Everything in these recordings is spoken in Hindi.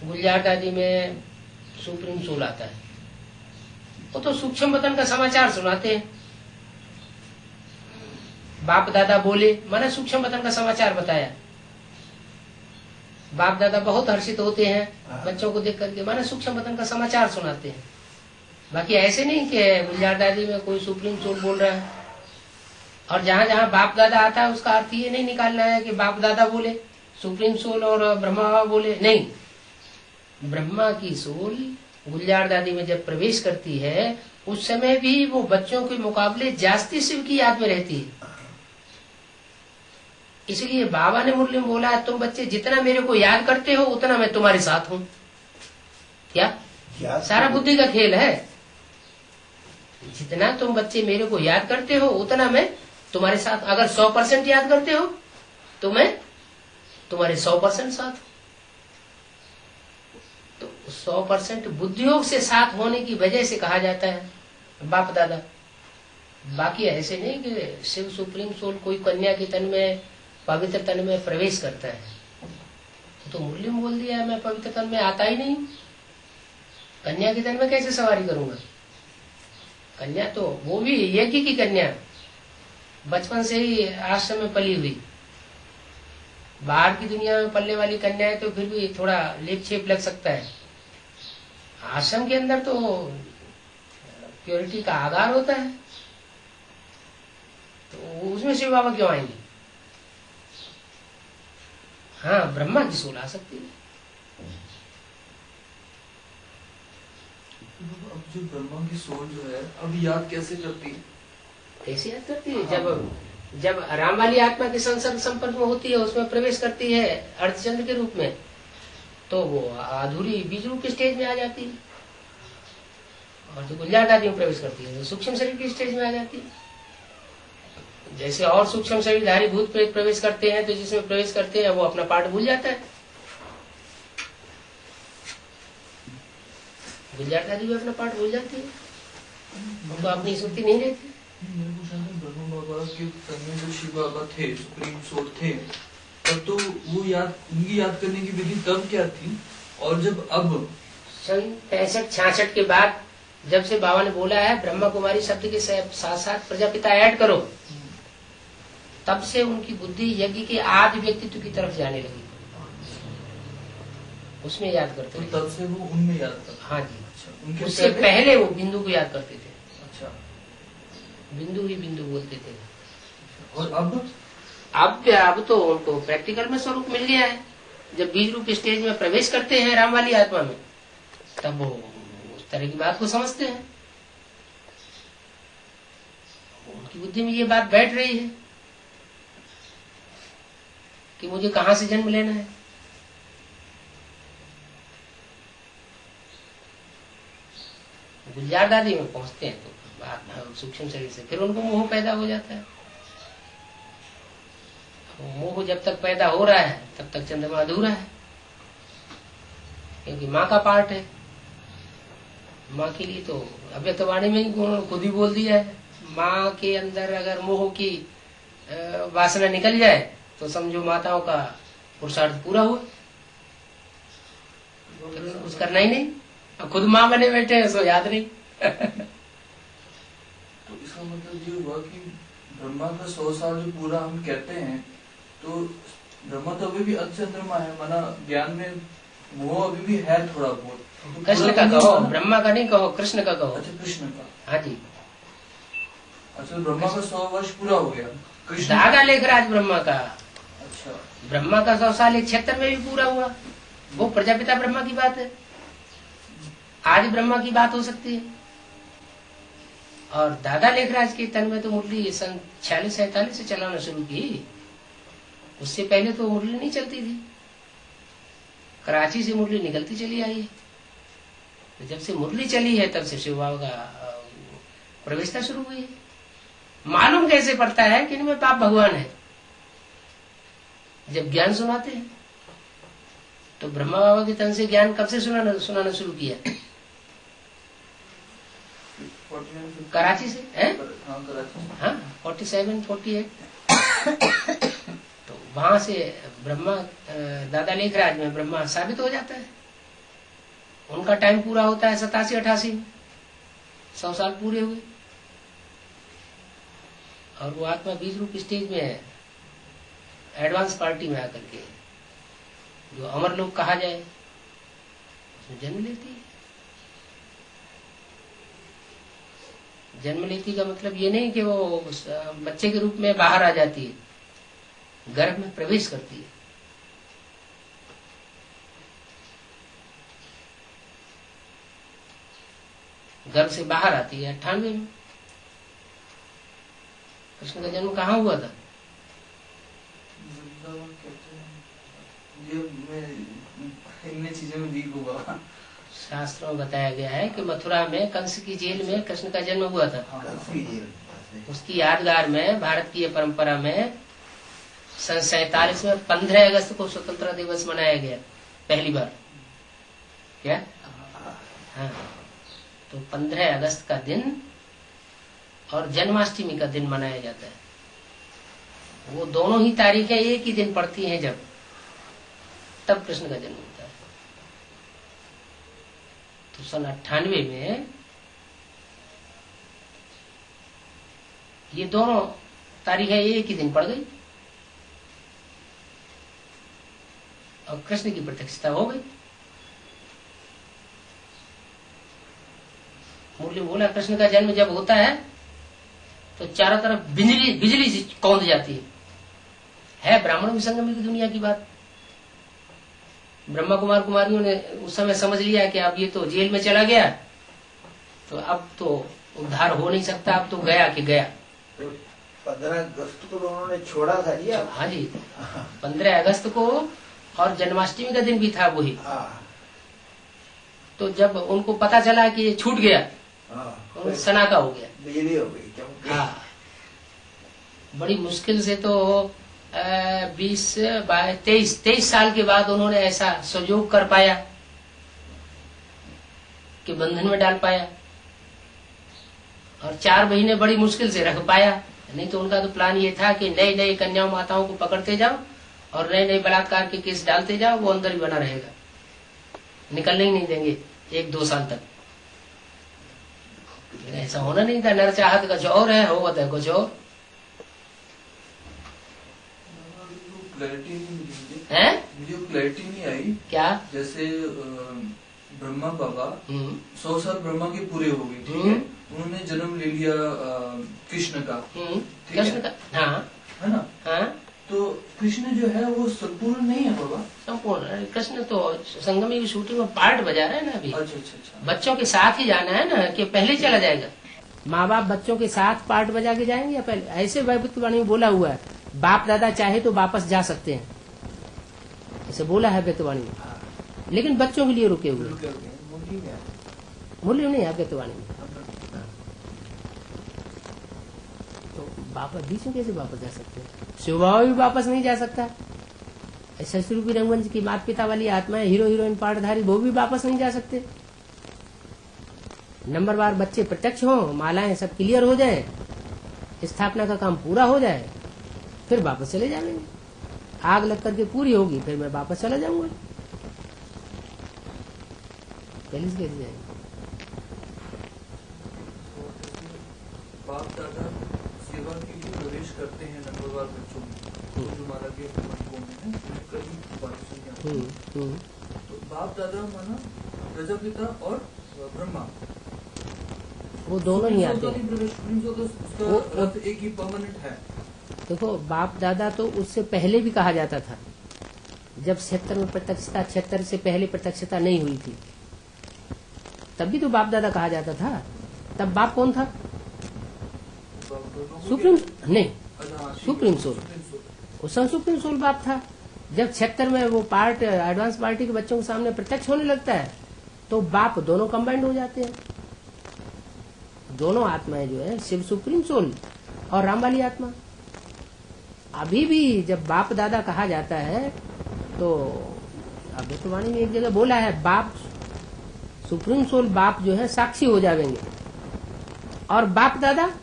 गुलजार आदि में सुप्रीम सोल आता है, वो तो सूक्ष्म वतन का समाचार सुनाते हैं। बाप दादा बोले माने सूक्ष्म वतन का समाचार बताया। बाप दादा बहुत हर्षित होते हैं बच्चों को देख करके, माने सूक्ष्म वतन का समाचार सुनाते हैं। बाकी ऐसे नहीं कि गुलजार दादी में कोई सुप्रीम सोल बोल रहा है। और जहाँ जहाँ बाप दादा आता है उसका अर्थ ये नहीं निकालना है कि बाप दादा बोले सुप्रीम सोल और ब्रह्मा बाबा बोले, नहीं। ब्रह्मा की सोल गुलजार दादी में जब प्रवेश करती है उस समय भी वो बच्चों के मुकाबले जास्ती शिव की याद में रहती है। इसलिए बाबा ने मुरली में बोला है, तुम बच्चे जितना मेरे को याद करते हो उतना मैं तुम्हारे साथ हूँ। क्या सारा बुद्धि का खेल है। जितना तुम बच्चे मेरे को याद करते हो उतना मैं तुम्हारे साथ। अगर 100% याद करते हो तो मैं तुम्हारे 100% साथ हूँ। तो 100% बुद्धियोग से साथ होने की वजह से कहा जाता है बाप दादा। बाकी ऐसे नहीं कि शिव सुप्रीम सोल कोई कन्या के तन में पवित्र तन में प्रवेश करता है तो मुरली में बोल दिया मैं पवित्र तन में आता ही नहीं, कन्या के तन में कैसे सवारी करूंगा। कन्या तो वो भी यज्ञ की कन्या, बचपन से ही आश्रम में पली हुई। बाहर की दुनिया में पलने वाली कन्या है तो फिर भी थोड़ा लेप छेप लग सकता है। आश्रम के अंदर तो प्योरिटी का आधार होता है, तो उसमें शिव बाबा क्यों आएंगे। हाँ, ब्रह्मा की सोल आ सकती है। अब जो ब्रह्मा की सोल जो है अब याद कैसे करती है? कैसे याद करती है? जब राम वाली आत्मा के संसर्ग संपर्क में होती है, उसमें प्रवेश करती है अर्धचंद्र के रूप में, तो वो अधूरी बीज रूप के स्टेज में आ जाती है। और जो गुलजार दादी में प्रवेश करती है तो सूक्ष्म शरीर की स्टेज में आ जाती है। जैसे और सूक्ष्म शरीरधारी भूत प्रेत प्रवेश करते हैं तो जिसमें प्रवेश करते हैं वो अपना पाठ भूल जाता है। गुलजार दादी भी अपना पाठ भूल जाती है, उनको अपनी स्मृति नहीं रहती। मेरे को शायद ब्रह्मा बाबा के तन में जो शिव बाबा थे, सुप्रीम सोल थे, तब तो वो उनकी याद करने की विधि तब क्या थी? और जब अब सन 65-66 के बाद जब से बाबा ने बोला है ब्रह्मा कुमारी शब्द के साथ साथ प्रजापिता ऐड करो, तब से उनकी बुद्धि यज्ञ के आदि व्यक्तित्व की तरफ जाने लगी, उसमें याद करते थे। तब से वो उनमें याद करते? हाँ जी। अच्छा, उससे पहले वो बिंदु को याद करते थे। अच्छा, बिंदु ही बिंदु बोलते थे। और अब तो उनको प्रैक्टिकल में स्वरूप मिल गया है। जब बीज रूप स्टेज में प्रवेश करते हैं राम वाली आत्मा में, तब वो उस तरह की बात को समझते हैं। उनकी बुद्धि में ये बात बैठ रही है कि मुझे कहाँ से जन्म लेना है। गुलजार दादी में पहुंचते हैं तो सूक्ष्म शरीर से फिर उनको मोह पैदा हो जाता है। मोह जब तक पैदा हो रहा है तब तक चंद्रमा अधूरा है, क्योंकि माँ का पार्ट है। माँ के लिए तो अव्यक्तवाणी में ही खुद ही बोल दिया है, माँ के अंदर अगर मोह की वासना निकल जाए तो समझो माताओं का पुरुषार्थ पूरा हुआ, कुछ करना ही नहीं। अब खुद माँ बने बैठे हैं सो याद नहीं। तो इसका मतलब ये हुआ कि ब्रह्मा का 100 साल जो पूरा हम कहते हैं, तो ब्रह्मा तो अभी भी अर्धचंद्रमा है, माना ज्ञान में वो अभी भी है थोड़ा बहुत। तो कृष्ण का कहो, ब्रह्मा का नहीं कहो, कृष्ण का कहो। अच्छा, कृष्ण का। हाँ जी। अच्छा, ब्रह्मा का 100 वर्ष पूरा हो गया। दादा लेखराज ब्रह्मा का। अच्छा, ब्रह्मा का 100 साल 76 में भी पूरा हुआ। वो प्रजापिता ब्रह्मा की बात है, आदि ब्रह्मा की बात हो सकती है। और दादा लेखराज के तन में तो मुरली सन 46-47 से चलाना शुरू की। उससे पहले तो मुरली नहीं चलती थी, कराची से मुरली निकलती चली आई है। तो जब से मुरली चली है तब से शिव बाबा का प्रवेशता शुरू हुई है। मालूम कैसे पड़ता है कि इनमें बाप भगवान है। जब ज्ञान सुनाते हैं तो ब्रह्मा बाबा के तन से ज्ञान कब से सुनाना शुरू किया? कराची से है। हाँ, 47-48। तो वहां से ब्रह्मा दादा लेखराज में ब्रह्मा साबित हो जाता है। उनका टाइम पूरा होता है 87-88 में, 100 साल पूरे हुए, और वो आत्मा बीज रूप स्टेज में है, एडवांस पार्टी में आकर के, जो अमर लोग कहा जाए, उसमें जन्म लेती है। जन्म लेती का मतलब ये नहीं कि वो बच्चे के रूप में बाहर आ जाती है, गर्भ में प्रवेश करती है। गर्भ से बाहर आती है 98 में। कृष्ण का जन्म कहाँ हुआ था? वृंदावन कहते हैं। ये मैं इन चीजों में वीक हुआ। शास्त्रों में बताया गया है कि मथुरा में कंस की जेल में कृष्ण का जन्म हुआ था। उसकी यादगार में भारत की ये परंपरा में सन 47 में 15 अगस्त को स्वतंत्रता दिवस मनाया गया पहली बार। क्या? हाँ, तो 15 अगस्त का दिन और जन्माष्टमी का दिन मनाया जाता है। वो दोनों ही तारीखें एक ही दिन पड़ती हैं जब, तब कृष्ण का जन्म होता है। तो सन 98 में ये दोनों तारीखें एक ही दिन पड़ गई और कृष्ण की प्रत्यक्षता हो गई। मुरली बोला कृष्ण का जन्म जब होता है तो चारों तरफ बिजली बिजली से कौंध जाती है ब्राह्मण विसंगम की दुनिया की बात। ब्रह्मा कुमार कुमारियों ने उस समय समझ लिया कि अब ये तो जेल में चला गया, तो अब तो उद्धार हो नहीं सकता, अब तो गया कि गया। 15 अगस्त को उन्होंने छोड़ा था जी। हाँ जी, 15 अगस्त को, और जन्माष्टमी का दिन भी था वही। तो जब उनको पता चला कि ये छूट गया, तो सनाका हो गया, बिजली हो गई। हाँ, बड़ी मुश्किल से तो 23 साल के बाद उन्होंने ऐसा संयोग कर पाया कि बंधन में डाल पाया, और 4 महीने बड़ी मुश्किल से रख पाया। नहीं तो उनका तो प्लान ये था कि नई नई कन्याओं माताओं को पकड़ते जाओ और नए नए बलात्कार के केस डालते जाओ, वो अंदर ही बना रहेगा, निकलने ही नहीं देंगे 1-2 साल तक। ऐसा होना नहीं था। नर चाहत कुछ और है, होवत है कुछ और है। मुझे क्लैरिटी नहीं आई। क्या? जैसे ब्रह्मा बाबा 100 साल ब्रह्मा के पूरे हो गए, ठीक है, उन्होंने जन्म ले लिया कृष्ण का, कृष्ण का, हाँ, है ना? हाँ, तो कृष्ण जो है वो संपूर्ण नहीं है बाबा। संपूर्ण कृष्ण तो संगमी की शूटिंग में पार्ट बजा रहे हैं ना अभी। अच्छा। बच्चों के साथ ही जाना है ना, कि पहले चला जाएगा? माँ बाप बच्चों के साथ पार्ट बजा के जाएंगे या पहले? ऐसे भविष्यवाणी में बोला हुआ है, बाप दादा चाहे तो वापस जा सकते हैं, ऐसे बोला है भविष्यवाणी में, लेकिन बच्चों के लिए रुके हुए। मूल्य नहीं है भविष्यवाणी में। तो वापस बीच में कैसे वापस जा सकते हैं? शिव बाबा भी वापस नहीं जा सकता। शस्त्रुपी रंगमंच की माता पिता वाली आत्माएं, हीरो हीरोइन पार्टधारी, वो भी वापस नहीं जा सकते। नंबरवार बच्चे प्रत्यक्ष हो, मालाएं सब क्लियर हो जाए, स्थापना का काम पूरा हो जाए, फिर वापस चले जाएंगे। आग लग करके पूरी होगी, फिर मैं वापस चला जाऊंगा। पहले से कैसे जाएंगे? बाप दादा सेवा के लिए प्रवेश करते हैं नंबरवार बच्चों में, जो माला के मंडपों में है, कभी तो बाप दादा माना प्रजापिता और ब्रह्मा, वो दोनों ही आते हैं। उसका एक ही परमानेंट है। देखो, बाप दादा तो उससे पहले भी कहा जाता था, जब 76 में प्रत्यक्षता, 76 से पहले प्रत्यक्षता नहीं हुई थी, तब भी तो बाप दादा कहा जाता था। तब बाप कौन था? सुप्रीम नहीं, सुप्रीम सोल। उस समय सुप्रीम सोल बाप था। जब 76 में वो पार्ट एडवांस पार्टी के बच्चों के सामने प्रत्यक्ष होने लगता है, तो बाप दोनों कंबाइंड हो जाते हैं। दोनों आत्माएं जो है, शिव सुप्रीम सोल और राम वाली आत्मा। अभी भी जब बाप दादा कहा जाता है, तो अभ्युत्वाणी में एक जगह बोला है, बाप सुप्रीम सोल बाप जो है साक्षी हो जाएंगे, और बाप दादा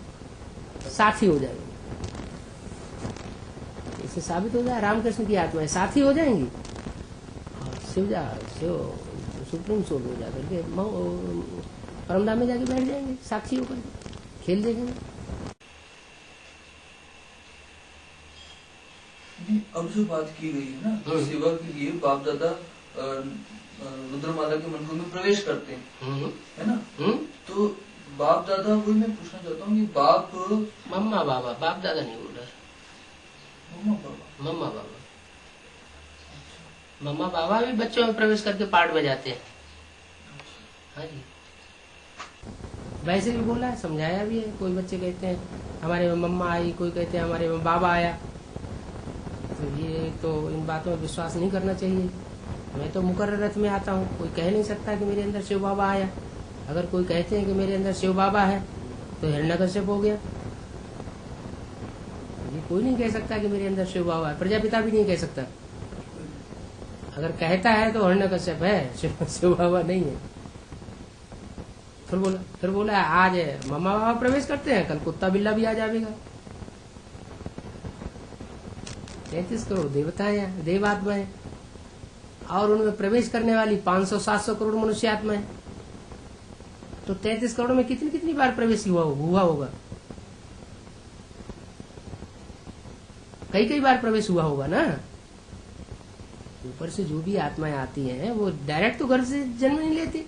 साथी हो जाएंगे। इससे साबित हो जाए रामकृष्ण की आत्माएं साथी हो जाएंगी, और शिव सुप्रीम सोल हो जाकर के परमधाम में जाके बैठ जाएंगे, साक्षी होकर खेल देखेंगे। अब जो बात की गई है ना सेवा के लिए, बाप दादा रुद्रमाला के मंदिर में प्रवेश करते हैं, है ना? तो बाप दादा, वही मैं पूछना चाहता हूँ कि बाप मम्मा बाबा, बाप दादा नहीं बोल रहा, मम्मा बाबा, मम्मा बाबा। मम्मा बाबा भी बच्चों में प्रवेश करके पाठ में जाते हैं। हाँ जी, वैसे भी बोला है, समझाया भी है। कोई बच्चे कहते हैं हमारे में मम्मा आई, कोई कहते हैं हमारे में बाबा आया। तो ये तो इन बातों में विश्वास नहीं करना चाहिए। मैं तो मुकर्रर रथ में आता हूँ, कोई कह नहीं सकता कि मेरे अंदर शिव बाबा आया। अगर कोई कहते हैं कि मेरे अंदर शिव बाबा है तो हिरण्यकश्यप हो गया। ये कोई नहीं कह सकता कि मेरे अंदर शिव बाबा है, प्रजापिता भी नहीं कह सकता। अगर कहता है तो हिरण्यकश्यप है, शिव बाबा नहीं है। फिर बोला आज मम्मा बाबा प्रवेश करते हैं, कल कुत्ता बिल्ला भी आ जाएगा। 33 करोड़ देवताएं हैं, देव आत्माएं, और उनमें प्रवेश करने वाली 500-700 करोड़ मनुष्य आत्माएं। तो 33 करोड़ में कितनी कितनी बार प्रवेश हुआ होगा? कई बार प्रवेश हुआ होगा ना। ऊपर से जो भी आत्माएं आती हैं वो डायरेक्ट तो घर से जन्म नहीं लेती,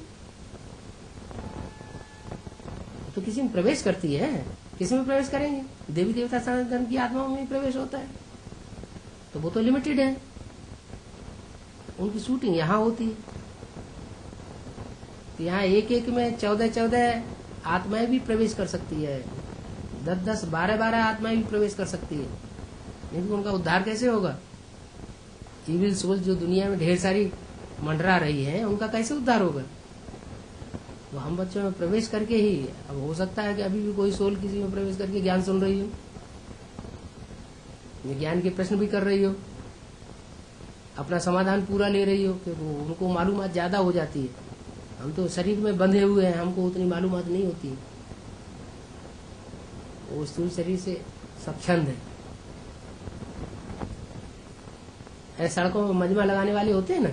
तो किसी में प्रवेश करती है। किसी में प्रवेश करेंगे? देवी देवता सनातन धर्म की आत्माओं में प्रवेश होता है, तो वो तो लिमिटेड है, उनकी शूटिंग यहाँ होती है। तो यहाँ एक में 14 आत्माएं भी प्रवेश कर सकती है, 10 12 आत्माएं भी प्रवेश कर सकती है। नहीं तो उनका उद्धार कैसे होगा? इविल सोल जो दुनिया में ढेर सारी मंडरा रही है, उनका कैसे उद्धार होगा? तो हम बच्चों में प्रवेश करके ही, अब हो सकता है कि अभी भी कोई सोल किसी में प्रवेश करके ज्ञान सुन रही हो, ज्ञान के प्रश्न भी कर रही हो, अपना समाधान पूरा ले रही हो, कि उनको मालूमात ज्यादा हो जाती है। हम तो शरीर में बंधे हुए हैं, हमको उतनी मालूमात नहीं होती है। वो स्थूल शरीर से सब छंद है। ऐसे सड़कों में मजमा लगाने वाले होते हैं ना,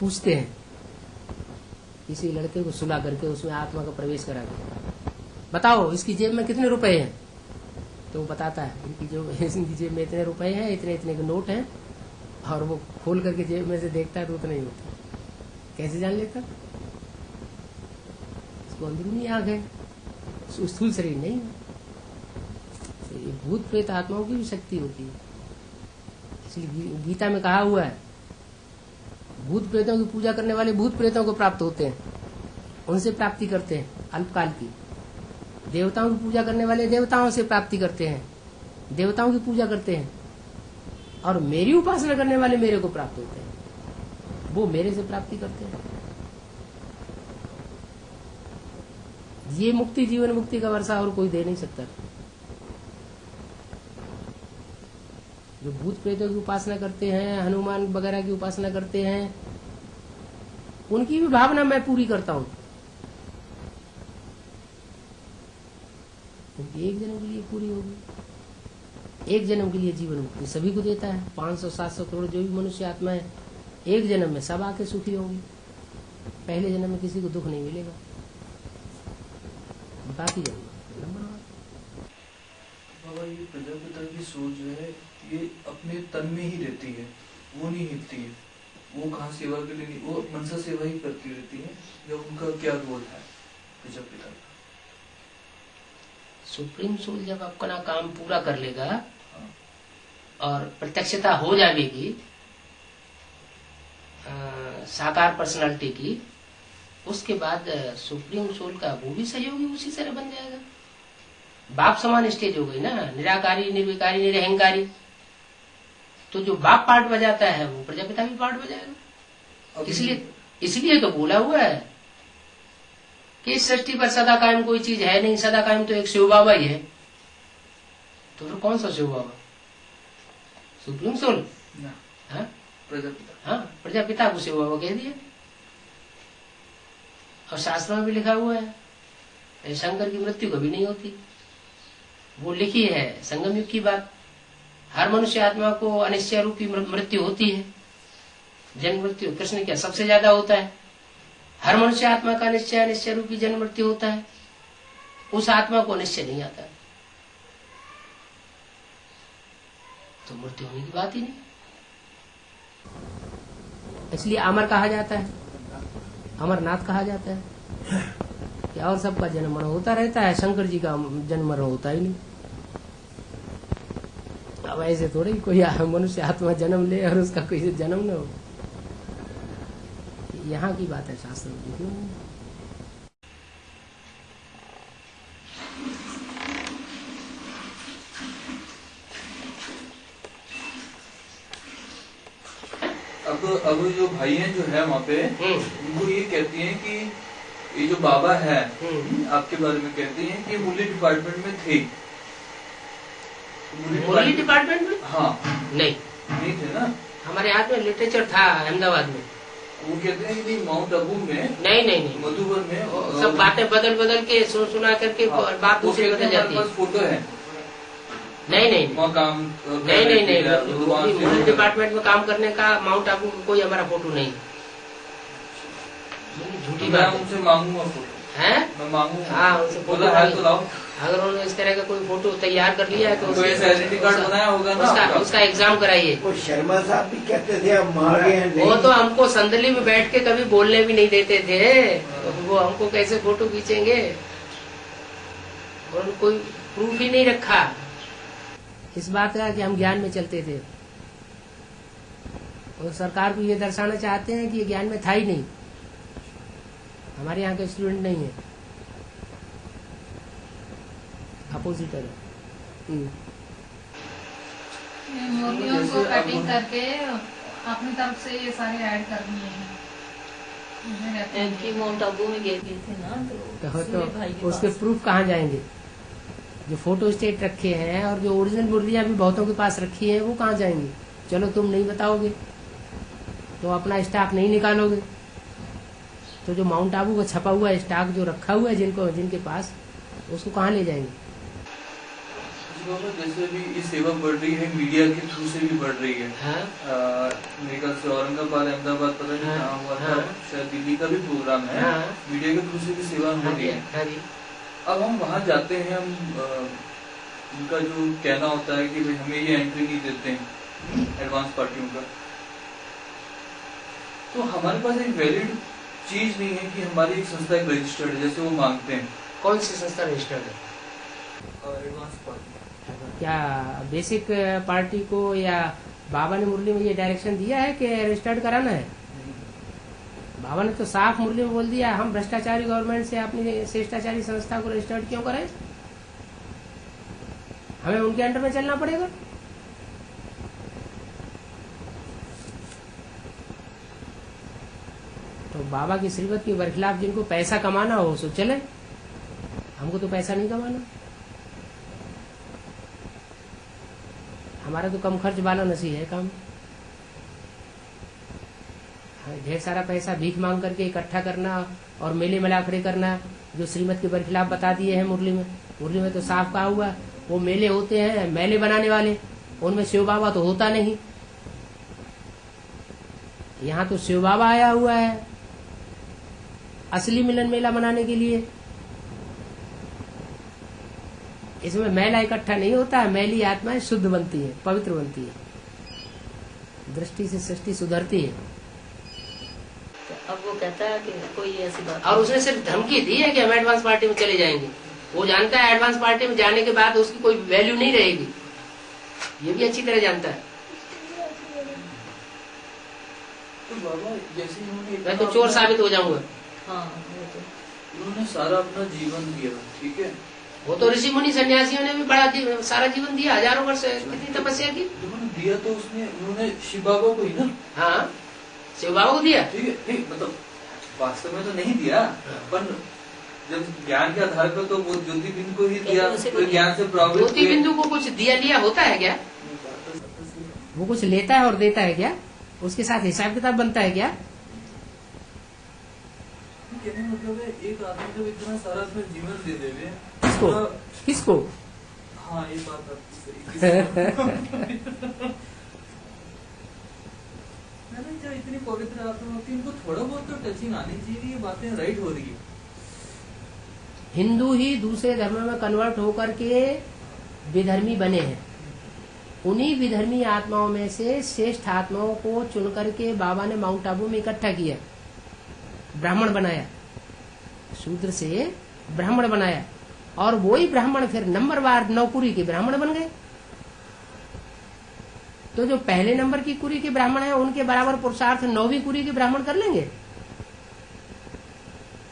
पूछते हैं किसी लड़के को सुला करके उसमें आत्मा का प्रवेश करा के, बताओ इसकी जेब में कितने रुपए हैं? तो वो बताता है इनकी जेब में इतने रुपए हैं, इतने इतने के नोट हैं, और वो खोल करके जेब में से देखता है तो उतना ही होता है। कैसे जान लेता? इसको अंदरूनी आंख है, स्थूल शरीर नहीं है। तो ये भूत प्रेत आत्माओं की भी शक्ति होती है। इसलिए गीता में कहा हुआ है, भूत प्रेतों की पूजा करने वाले भूत प्रेतों को प्राप्त होते हैं, उनसे प्राप्ति करते हैं अल्पकाल की। देवताओं की पूजा करने वाले देवताओं से प्राप्ति करते हैं, देवताओं की पूजा करते हैं, और मेरी उपासना करने वाले मेरे को प्राप्त होते हैं, वो मेरे से प्राप्ति करते हैं। ये मुक्ति, जीवन मुक्ति का वर्षा और कोई दे नहीं सकता। जो भूत प्रेतों की उपासना करते हैं, हनुमान वगैरह की उपासना करते हैं, उनकी भी भावना मैं पूरी करता हूँ। क्योंकि एक जन्म के लिए पूरी होगी, एक जन्म के लिए जीवन मुक्ति सभी को देता है। 500-700 करोड़ जो भी मनुष्य आत्मा है, एक जन्म में सब आके सुखी होंगे। पहले जन्म में किसी को दुख नहीं मिलेगा, बाकी जन्म बाबा ये प्रजापिता की सोच जो है ये अपने तन में ही रहती है, वो नहीं हिलती है। वो कहाँ सेवा के लिए नहीं, वो मनसा सेवा ही करती रहती है। या उनका क्या रोल है प्रजापिता का? सुप्रीम सोल जब अपना काम पूरा कर लेगा और प्रत्यक्षता हो जाएगी साकार पर्सनालिटी की, उसके बाद सुप्रीम सोल का वो भी सहयोगी उसी तरह बन जाएगा। बाप समान स्टेज हो गई ना, निराकारी, निर्विकारी, निरहंकारी। तो जो बाप पार्ट बजाता है वो प्रजापिता भी पार्ट बजाएगा। इसलिए तो बोला हुआ है कि इस सृष्टि पर सदा कायम कोई चीज है नहीं, सदा कायम तो एक शिव बाबा ही है। तो फिर कौन सा शिव बाबा? Supreme soul, Prajapita. हाँ, प्रजापिता को शिव बाबा कह दिया। और शास्त्रों में भी लिखा हुआ है शंकर की मृत्यु कभी नहीं होती। वो लिखी है संगम युग की बात, हर मनुष्य आत्मा को अनिश्चय रूपी मृत्यु होती है। जन्म मृत्यु कृष्ण क्या सबसे ज्यादा होता है? हर मनुष्य आत्मा का निश्चय निश्चय रूपी जन्म मृत्यु होता है, उस आत्मा को निश्चय नहीं आता, तो मृत्यु होने की बात ही नहीं। इसलिए अमर कहा जाता है, अमरनाथ कहा जाता है कि और सबका जन्म मरण होता रहता है, शंकर जी का जन्म मरण होता ही नहीं। अब ऐसे थोड़े कोई मनुष्य आत्मा जन्म ले और उसका कोई जन्म न हो, यहाँ की बात है शास्त्र में। अब जो भाई हैं जो है वहाँ पे, उनको ये कहती हैं कि ये जो बाबा है आपके बारे में कहती हैं कि मुरली डिपार्टमेंट में थे। मुरली डिपार्टमेंट में? हाँ। नहीं थे ना, हमारे हाथ में लिटरेचर था अहमदाबाद में। वो कहते हैं कि माउंट आबू में नहीं मधुबन में सब बातें बदल के सुना करके बात दूसरी बदल जाती है। फोटो है। नहीं काम नहीं मुरली डिपार्टमेंट में काम करने का माउंट आबू में कोई हमारा फोटो नहीं। झूठी बात। उनसे मांगूंगा फोटो है, मैं मांगूंगा। हाँ उनसे फोटो तो लाओ। अगर उन्होंने इस तरह का कोई फोटो तैयार कर लिया है तो आइडेंटिटी कार्ड बनाया होगा ना, उसका एग्जाम कराइए। वो शर्मा साहब भी कहते थे अब मार गए हैं। वो तो हमको संदली में बैठ के कभी बोलने भी नहीं देते थे, तो वो हमको कैसे फोटो खींचेंगे? उन्होंने कोई प्रूफ ही नहीं रखा इस बात का कि हम ज्ञान में चलते थे। और सरकार को ये दर्शाना चाहते हैं कि ये ज्ञान में था ही नहीं, हमारे यहाँ के स्टूडेंट नहीं है, अपोजिटर है। मुर्गियों को कटिंग करके अपनी तरफ से ये सारे ऐड कर दिए हैं। माउंट आबू में गए थे ना, तो उसके प्रूफ कहाँ जाएंगे? जो फोटो स्टेट रखे हैं और जो ओरिजिनल मुरलियां भी बहुतों के पास रखी हैं वो कहाँ जाएंगी? चलो तुम नहीं बताओगे तो अपना स्टॉक नहीं निकालोगे, तो जो माउंट आबू का छपा हुआ स्टॉक जो रखा हुआ है जिनके पास, उसको कहाँ ले जाएंगे? जैसे भी ये सेवा बढ़ रही है, मीडिया के थ्रू से भी बढ़ रही है। मेरे ख्याल से औरंगाबाद, अहमदाबाद, पता नहीं कहाँ हुआ था, शायद दिल्ली का भी प्रोग्राम है। मीडिया के थ्रू से भी सेवा हो रही है। अब हम वहाँ जाते हैं, हम उनका जो कहना होता है कि भाई हमें ये एंट्री नहीं देते हैं एडवांस पार्टियों का, तो हमारे पास एक वैलिड चीज नहीं है कि हमारी एक संस्था एक रजिस्टर्ड है, जैसे वो मांगते हैं। कौन सी संस्था रजिस्टर्ड है? Advance party. क्या बेसिक पार्टी को या बाबा ने मुरली में ये डायरेक्शन दिया है कि रजिस्टर्ड कराना है? बाबा ने तो साफ मुरली में बोल दिया, हम भ्रष्टाचारी गवर्नमेंट से अपनी शिष्टाचारी संस्था को रजिस्टर्ड क्यों करें? हमें उनके अंडर में चलना पड़ेगा। तो बाबा की श्रीमत के बरखिलाफ जिनको पैसा कमाना हो सो चले, हमको तो पैसा नहीं कमाना। हमारा तो कम खर्च वाला नसीब है काम। ढेर सारा पैसा भीख मांग करके इकट्ठा करना और मेले मलाखड़े करना, जो श्रीमत के बरखिलाफ बता दिए हैं मुरली में। मुरली में तो साफ कहा हुआ, वो मेले होते हैं मेले बनाने वाले, उनमें शिव बाबा तो होता नहीं। यहाँ तो शिव बाबा आया हुआ है असली मिलन मेला मनाने के लिए। इसमें मैला इकट्ठा नहीं होता है, मैली आत्माएं शुद्ध बनती है, पवित्र बनती है, दृष्टि से सृष्टि सुधरती है। अब वो कहता है कि कोई ऐसी बात, और उसने सिर्फ धमकी दी है कि हम एडवांस पार्टी में चले जाएंगे। वो जानता है एडवांस पार्टी में जाने के बाद उसकी कोई वैल्यू नहीं रहेगी, ये भी अच्छी तरह जानता है। तो बाबा जैसे मैं तो चोर साबित हो जाऊंगा। हाँ उन्होंने सारा अपना जीवन दिया, ठीक है। वो तो ऋषि मुनि सन्यासियों ने भी बड़ा सारा जीवन दिया, हजारों वर्ष कितनी तपस्या की। दिया तो उन्होंने शिव बाबा को ही ना। हाँ शिव बाबा को दिया, ठीक है। नहीं मतलब वास्तव में तो नहीं दिया, पर जब ज्ञान के आधार पर तो वो ज्योति बिंदु को ही दिया, तो ज्ञान से प्रभावित। ज्योति बिंदु को कुछ दिया लिया होता है क्या? वो कुछ लेता है और देता है क्या? उसके साथ हिसाब किताब बनता है क्या? कहने मतलब है एक आदमी जब इतना सारा अपना जीवन दे देवे, किसको? हाँ ये बात आपकी सही। मैंने जो इतनी पवित्र आत्मा होती है इनको थोड़ा बहुत तो टचिंग आनी चाहिए कि ये बातें राइट हो रही है। हिंदू ही दूसरे धर्म में कन्वर्ट होकर के विधर्मी बने हैं। उन्हीं विधर्मी आत्माओं में से श्रेष्ठ आत्माओं को चुन करके बाबा ने माउंट आबू में इकट्ठा किया, ब्राह्मण बनाया, शूद्र से ब्राह्मण बनाया, और वही ब्राह्मण फिर नंबरवार 9 कुरी के ब्राह्मण बन गए। तो जो पहले नंबर की कुरी के ब्राह्मण हैं उनके बराबर पुरुषार्थ 9वीं कुरी के ब्राह्मण कर लेंगे?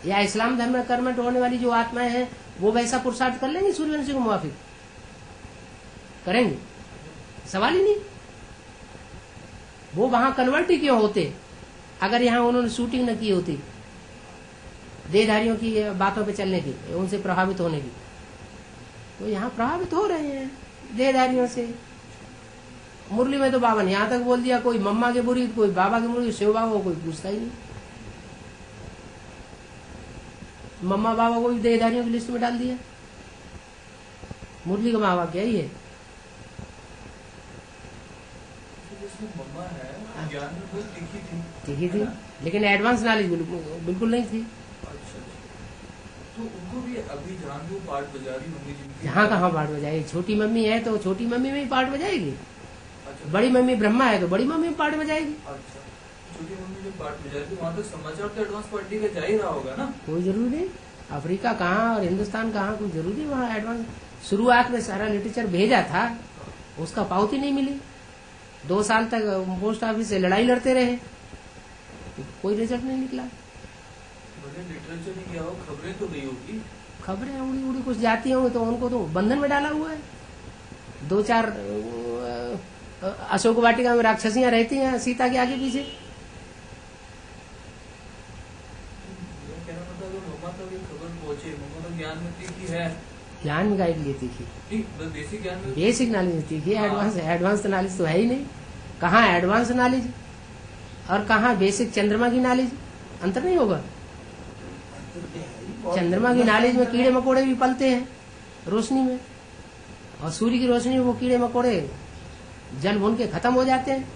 या इस्लाम धर्म में कर्मठ होने वाली जो आत्माएं हैं वो वैसा पुरुषार्थ कर लेंगे सूर्यवंशी को मुआफिक? करेंगे? सवाल ही नहीं। वो वहां कन्वर्ट ही क्यों होते अगर यहाँ उन्होंने शूटिंग न की होती देहधारियों की बातों पे चलने की, उनसे प्रभावित होने की। तो यहाँ प्रभावित हो रहे हैं देहधारियों से। मुरली में तो बाबा ने यहाँ तक बोल दिया, कोई मम्मा के मुरीद, कोई बाबा के मुरीद, शिव बाबा को कोई पूछता ही नहीं। मम्मा बाबा को भी देहधारियों की लिस्ट में डाल दिया। मुरली का माँ बाप क्या ही है? मम्मा है ज्ञान में बहुत तीखी थी, लेकिन एडवांस नॉलेज बिल्कुल नहीं थी। तो उनको भी अभी जान दो पार्ट बजा रही मम्मी जी। यहाँ कहाँ पार्ट बजाएगी? छोटी मम्मी है तो छोटी मम्मी में ही पार्ट बजाएगी। अच्छा। बड़ी मम्मी ब्रह्मा है तो बड़ी मम्मी में पार्ट बजाएगी। अच्छा, छोटी मम्मी जो पार्ट बजा रही वहाँ तक समाचार तो एडवांस पार्टी का जा ही रहा होगा ना? कोई जरूरी नहीं। अफ्रीका कहाँ और हिंदुस्तान कहाँ, कोई जरूरी वहाँ एडवांस। शुरुआत में सारा लिटरेचर भेजा था, उसका पावती नहीं मिली। 2 साल तक पोस्ट ऑफिस से लड़ाई लड़ते रहे, कोई रिजल्ट नहीं निकला। लिटरेचर नहीं किया हो, खबरें तो गई होगी। खबरें उड़ी उड़ी कुछ जाती होंगी तो उनको तो बंधन में डाला हुआ है। 2-4 अशोक वाटिका में राक्षसियां रहती हैं सीता के आगे पीछे। कहना मतलब मम्मा तक ये खबर पहुंचे, मम्मा तो ज्ञान में तीखी है। ज्ञान में गाइड लेती थी, बेसिक ज्ञान में, बेसिक नॉलेज होती थी। एडवांस नॉलेज तो है ही नहीं। कहाँ एडवांस नॉलेज और कहाँ बेसिक चंद्रमा की नॉलेज? अंतर नहीं होगा। चंद्रमा की नॉलेज में कीड़े मकोड़े भी पलते हैं रोशनी में, और सूर्य की रोशनी में वो कीड़े मकोड़े जल भून के खत्म हो जाते हैं।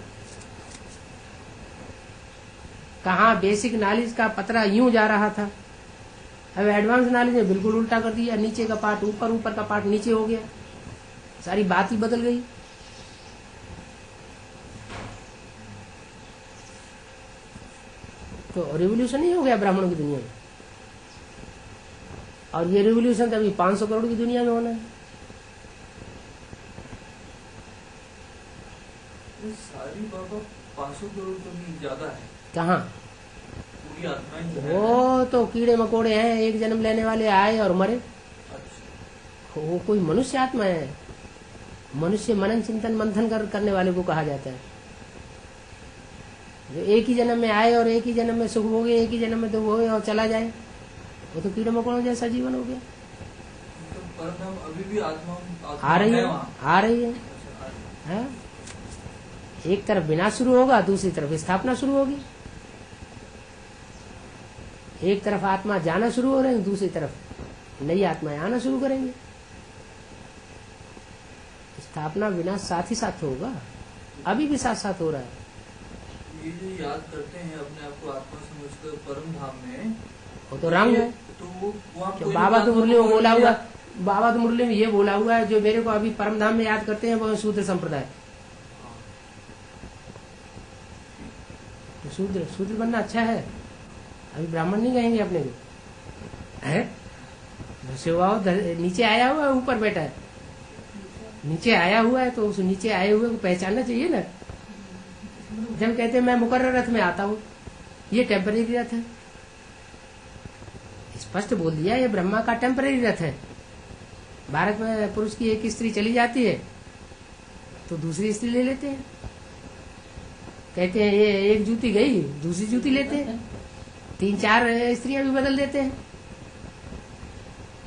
कहाँ बेसिक नॉलेज का पतरा यूं जा रहा था, अब एडवांस नॉलेज ने बिल्कुल उल्टा कर दिया। नीचे का पार्ट ऊपर, ऊपर का पार्ट नीचे हो गया, सारी बात ही बदल गई। तो रिवोल्यूशन ही हो गया ब्राह्मणों की दुनिया में, और ये रिवोल्यूशन तो अभी 500 करोड़ की दुनिया में होना है। सारी बाबा 500 करोड़ तो नहीं, ज्यादा है। कहाँ? पूरी आत्माएं जो है। वो तो कीड़े मकोड़े हैं, एक जन्म लेने वाले आए और मरे। अच्छा। वो कोई मनुष्य आत्मा है। मनुष्य मनन चिंतन मंथन करने वाले को कहा जाता है। जो एक ही जन्म में आए और एक ही जन्म में सुख हो गए, एक ही जन्म में दुख हो गए और चला जाए, वो तो कीड़े मकोड़ों जैसा जीवन हो गया। तो परम अभी भी आत्मा आ रही है, वहाँ। आ रही है। हाँ? एक तरफ विनाश शुरू होगा, दूसरी तरफ स्थापना शुरू होगी। एक तरफ आत्मा जाना शुरू हो रहे हैं, दूसरी तरफ नई आत्माएं आना शुरू करेंगे। स्थापना विनाश साथ ही साथ होगा, अभी भी साथ साथ हो रहा है। ये जो याद करते हैं अपने आप को आत्मा समझकर परम धाम में, वो तो रंग है। तो वो वहाँ तो बाबा तो मुरली में बोला हुआ, बाबा तो मुरली में ये बोला हुआ है, जो मेरे को अभी परम धाम में याद करते हैं वो शूद्र संप्रदाय। तो शूद्र बनना अच्छा है, अभी ब्राह्मण नहीं कहेंगे अपने को है। शिवबाबा नीचे आया हुआ है, ऊपर बैठा है। नीचे आया हुआ है तो उस नीचे आए हुए को पहचानना चाहिए ना। जब कहते हैं मैं मुकर्रर रथ में आता हूँ, ये टेम्परेरी रथ है। स्पष्ट बोल दिया ये ब्रह्मा का टेम्परेरी रथ है। भारत में पुरुष की एक स्त्री चली जाती है तो दूसरी स्त्री ले लेते हैं। कहते हैं ये एक जूती गई, दूसरी जूती लेते हैं। 3-4 स्त्रियां भी बदल देते हैं।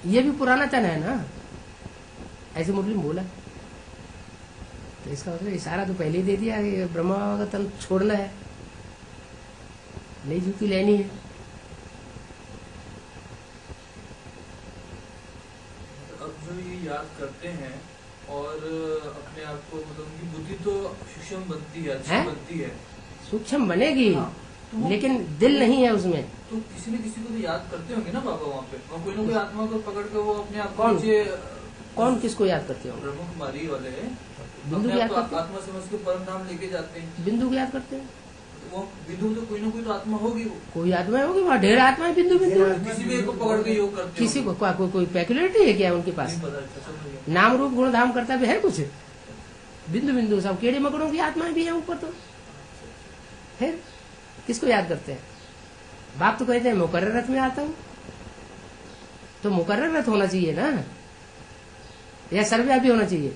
ये भी पुराना तन है ना, ऐसे मुरली में बोला। तो इसका मतलब इशारा तो पहले ही दे दिया कि ब्रह्मा बाबा का तन छोड़ना है, नई जूती लेनी है। अब जो ये याद करते हैं और अपने आप को मतलब उनकी बुद्धि तो सूक्ष्म बनती है, अच्छी बनती है। सूक्ष्म बनेगी, हाँ, तो वो- लेकिन दिल नहीं है उसमें। तो किसी न किसी को तो याद करते होंगे ना बाबा वहाँ पे, और कोई ना कोई आत्मा को पकड़ के वो अपने आप को कौन? नीचे कौन किसको याद करते हो? ब्रह्म कुमारी वाले बिंदु अपने याद आप को करते? आत्मा समझ के परम धाम लेके जाते हैं। बिंदु को याद करते हैं। वो बिंदु में तो कोई ना कोई तो आत्मा होगी, वो कोई आत्मा होगी वहाँ, ढेर आत्माएं बिंदु बिंदु में। किसी भी एक को पकड़ के योग करते किसी होंगे। को कोई पेक्युलरिटी है क्या उनके पास? नहीं पता, अच्छा समझ गया। नाम रूप गुण धाम करता भी है कुछ? बिंदु बिंदु सब कीड़े मकड़ों की आत्माएं भी है ऊपर। तो फिर किसको याद करते हैं? बाप तो कहते हैं मुकर्रर रथ में आता हूँ, तो मुकर्रर रथ होना चाहिए ना, या सर्वव्यापी होना चाहिए?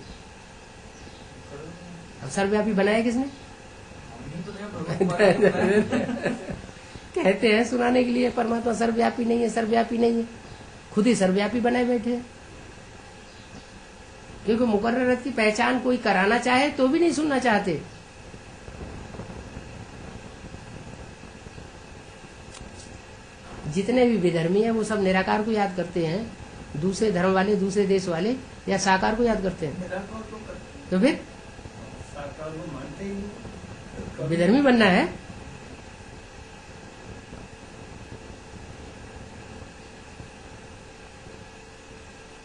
अब सर्वव्यापी बनाया किसने? नहीं पता है, ब्रह्म कुमारी ने बनाया। कहते हैं सुनाने के लिए परमात्मा सर्वव्यापी नहीं है, सर्वव्यापी नहीं है, खुद ही सर्वव्यापी बनाए बैठे हैं। क्योंकि मुकर्रर रथ की पहचान कोई कराना चाहे तो भी नहीं सुनना चाहते। जितने भी विधर्मी हैं वो सब निराकार को याद करते हैं, दूसरे धर्म वाले, दूसरे देश वाले या साकार को याद करते हैं। निराकार को करते, तो फिर साकार को मानते ही नहीं। विधर्मी बनना है।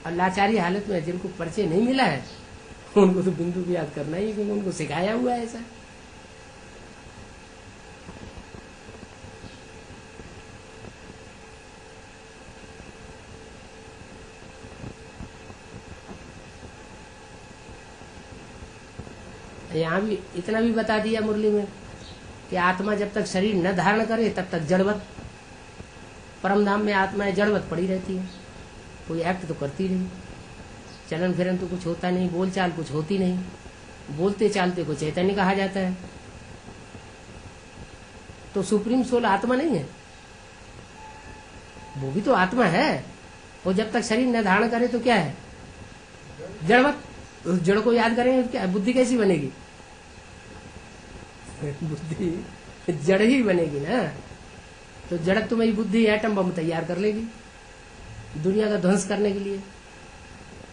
और लाचारी हालत में जिनको परिचय नहीं मिला है उनको तो बिंदु भी याद करना ही है, क्योंकि उनको सिखाया हुआ है ऐसा। यहाँ भी इतना भी बता दिया मुरली में कि आत्मा जब तक शरीर न धारण करे तब तक जड़वत, परम धाम में आत्माएं जड़वत पड़ी रहती है, कोई एक्ट तो करती नहीं, चलन फिरन तो कुछ होता नहीं, बोल चाल कुछ होती नहीं, बोलते चालते को चैतन्य कहा जाता है। तो सुप्रीम सोल आत्मा नहीं है, वो भी तो आत्मा है। वो जब तक शरीर न धारण करे तो क्या है? जड़वत। उस जड़ को याद करेंगे तो क्या बुद्धि कैसी बनेगी? बुद्धि जड़ ही बनेगी ना। तो जड़त्व में ही बुद्धि एटम बम तैयार कर लेगी दुनिया का ध्वंस करने के लिए।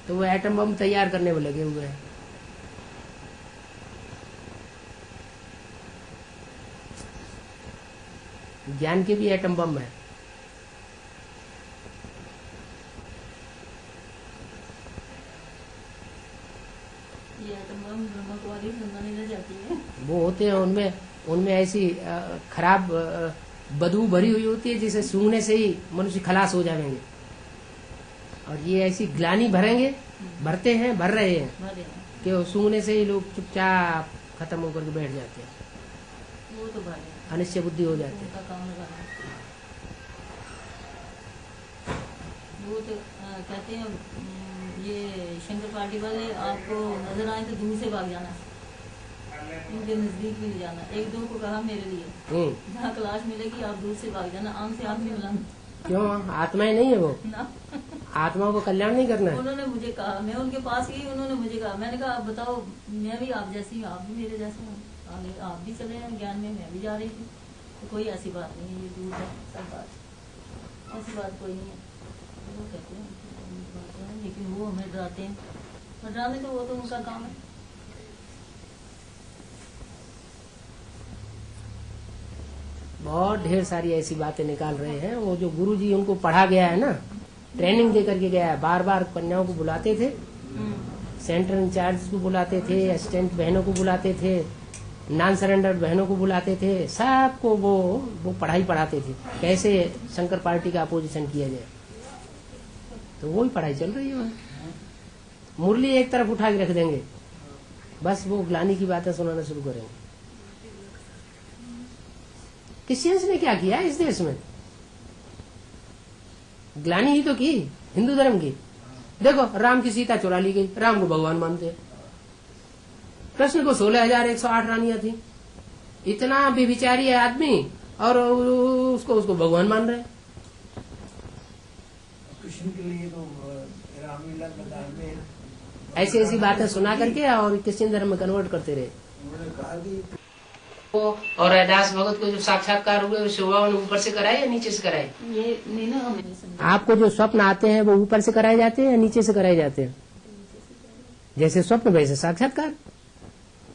तो वो एटम बम तैयार करने में लगे हुए हैं। ज्ञान के भी एटम बम है। ये तो ब्रह्म कुमारी सुनने लग जाती है। वो होते हैं उनमें ऐसी खराब बदबू भरी हुई होती है जिसे सूंघने से ही मनुष्य खलास हो जाएंगे। और ये ऐसी ग्लानी भरते हैं, भर रहे हैं भरे हैं। कि वो सूंघने से ही लोग चुपचाप खत्म होकर के बैठ जाते हैं, वो तो भरे हैं। अनिश्चय बुद्धि हो जाते हैं। उनका काम लगाना। वो तो कहते हैं ये शंकर पार्टी वाले आपको नजर आए तो दूर से भाग जाना, इनके नजदीक भी नहीं जाना। एक दो को कहा मेरे लिए जहाँ क्लास मिलेगी आप दूर से भाग जाना, आम से आम नहीं मिलाना। क्यों? आत्माएं नहीं है वो, ना आत्मा को कल्याण नहीं करना है। उन्होंने मुझे कहा, मैं उनके पास गई, उन्होंने मुझे कहा, मैंने कहा आप बताओ, मैं भी आप जैसी हूँ, आप भी मेरे जैसे हूँ, आगे आप भी चले जाए ज्ञान में, मैं भी जा रही थी। तो कोई ऐसी बात नहीं है, ये दूर है सब बात, ऐसी बात कोई नहीं है। वो कहते हैं लेकिन वो हमें डराते हैं, और डराने तो वो तो उनका काम है। बहुत ढेर सारी ऐसी बातें निकाल रहे हैं। वो जो गुरु जी उनको पढ़ा गया है ना, ट्रेनिंग दे करके गया है, बार बार कन्याओं को बुलाते थे, सेंटर इंचार्ज को बुलाते थे, असिस्टेंट बहनों को बुलाते थे, नॉन सरेंडर बहनों को बुलाते थे, सबको वो पढ़ाई पढ़ाते थे कैसे शंकर पार्टी का अपोजिशन किया जाए। तो वही पढ़ाई चल रही है वहाँ। मुरली एक तरफ उठा के रख देंगे, बस वो ग्लानी की बातें सुनाना शुरू करेंगे। क्रिश्चियंस ने क्या किया इस देश में? ग्लानी ही तो की हिंदू धर्म की। देखो राम की सीता चुरा ली गई, राम को भगवान मानते हैं। कृष्ण को 16,108 रानियां थी। इतना बेविचारी है आदमी और उसको भगवान मान रहे हैं। कृष्ण के लिए तो रामलीला मैदान में ऐसी ऐसी बातें सुना करके और क्रिश्चियन धर्म में कन्वर्ट करते रहे। उन्होंने कहा कि और रैदास भगत को जो साक्षात्कार हुए शोभा ऊपर से कराए या नीचे से कराए? ये नहीं ना, हमें नहीं समझा। आपको जो स्वप्न आते हैं वो ऊपर से कराए जाते हैं या नीचे से कराए जाते हैं? जैसे स्वप्न वैसे साक्षात्कार।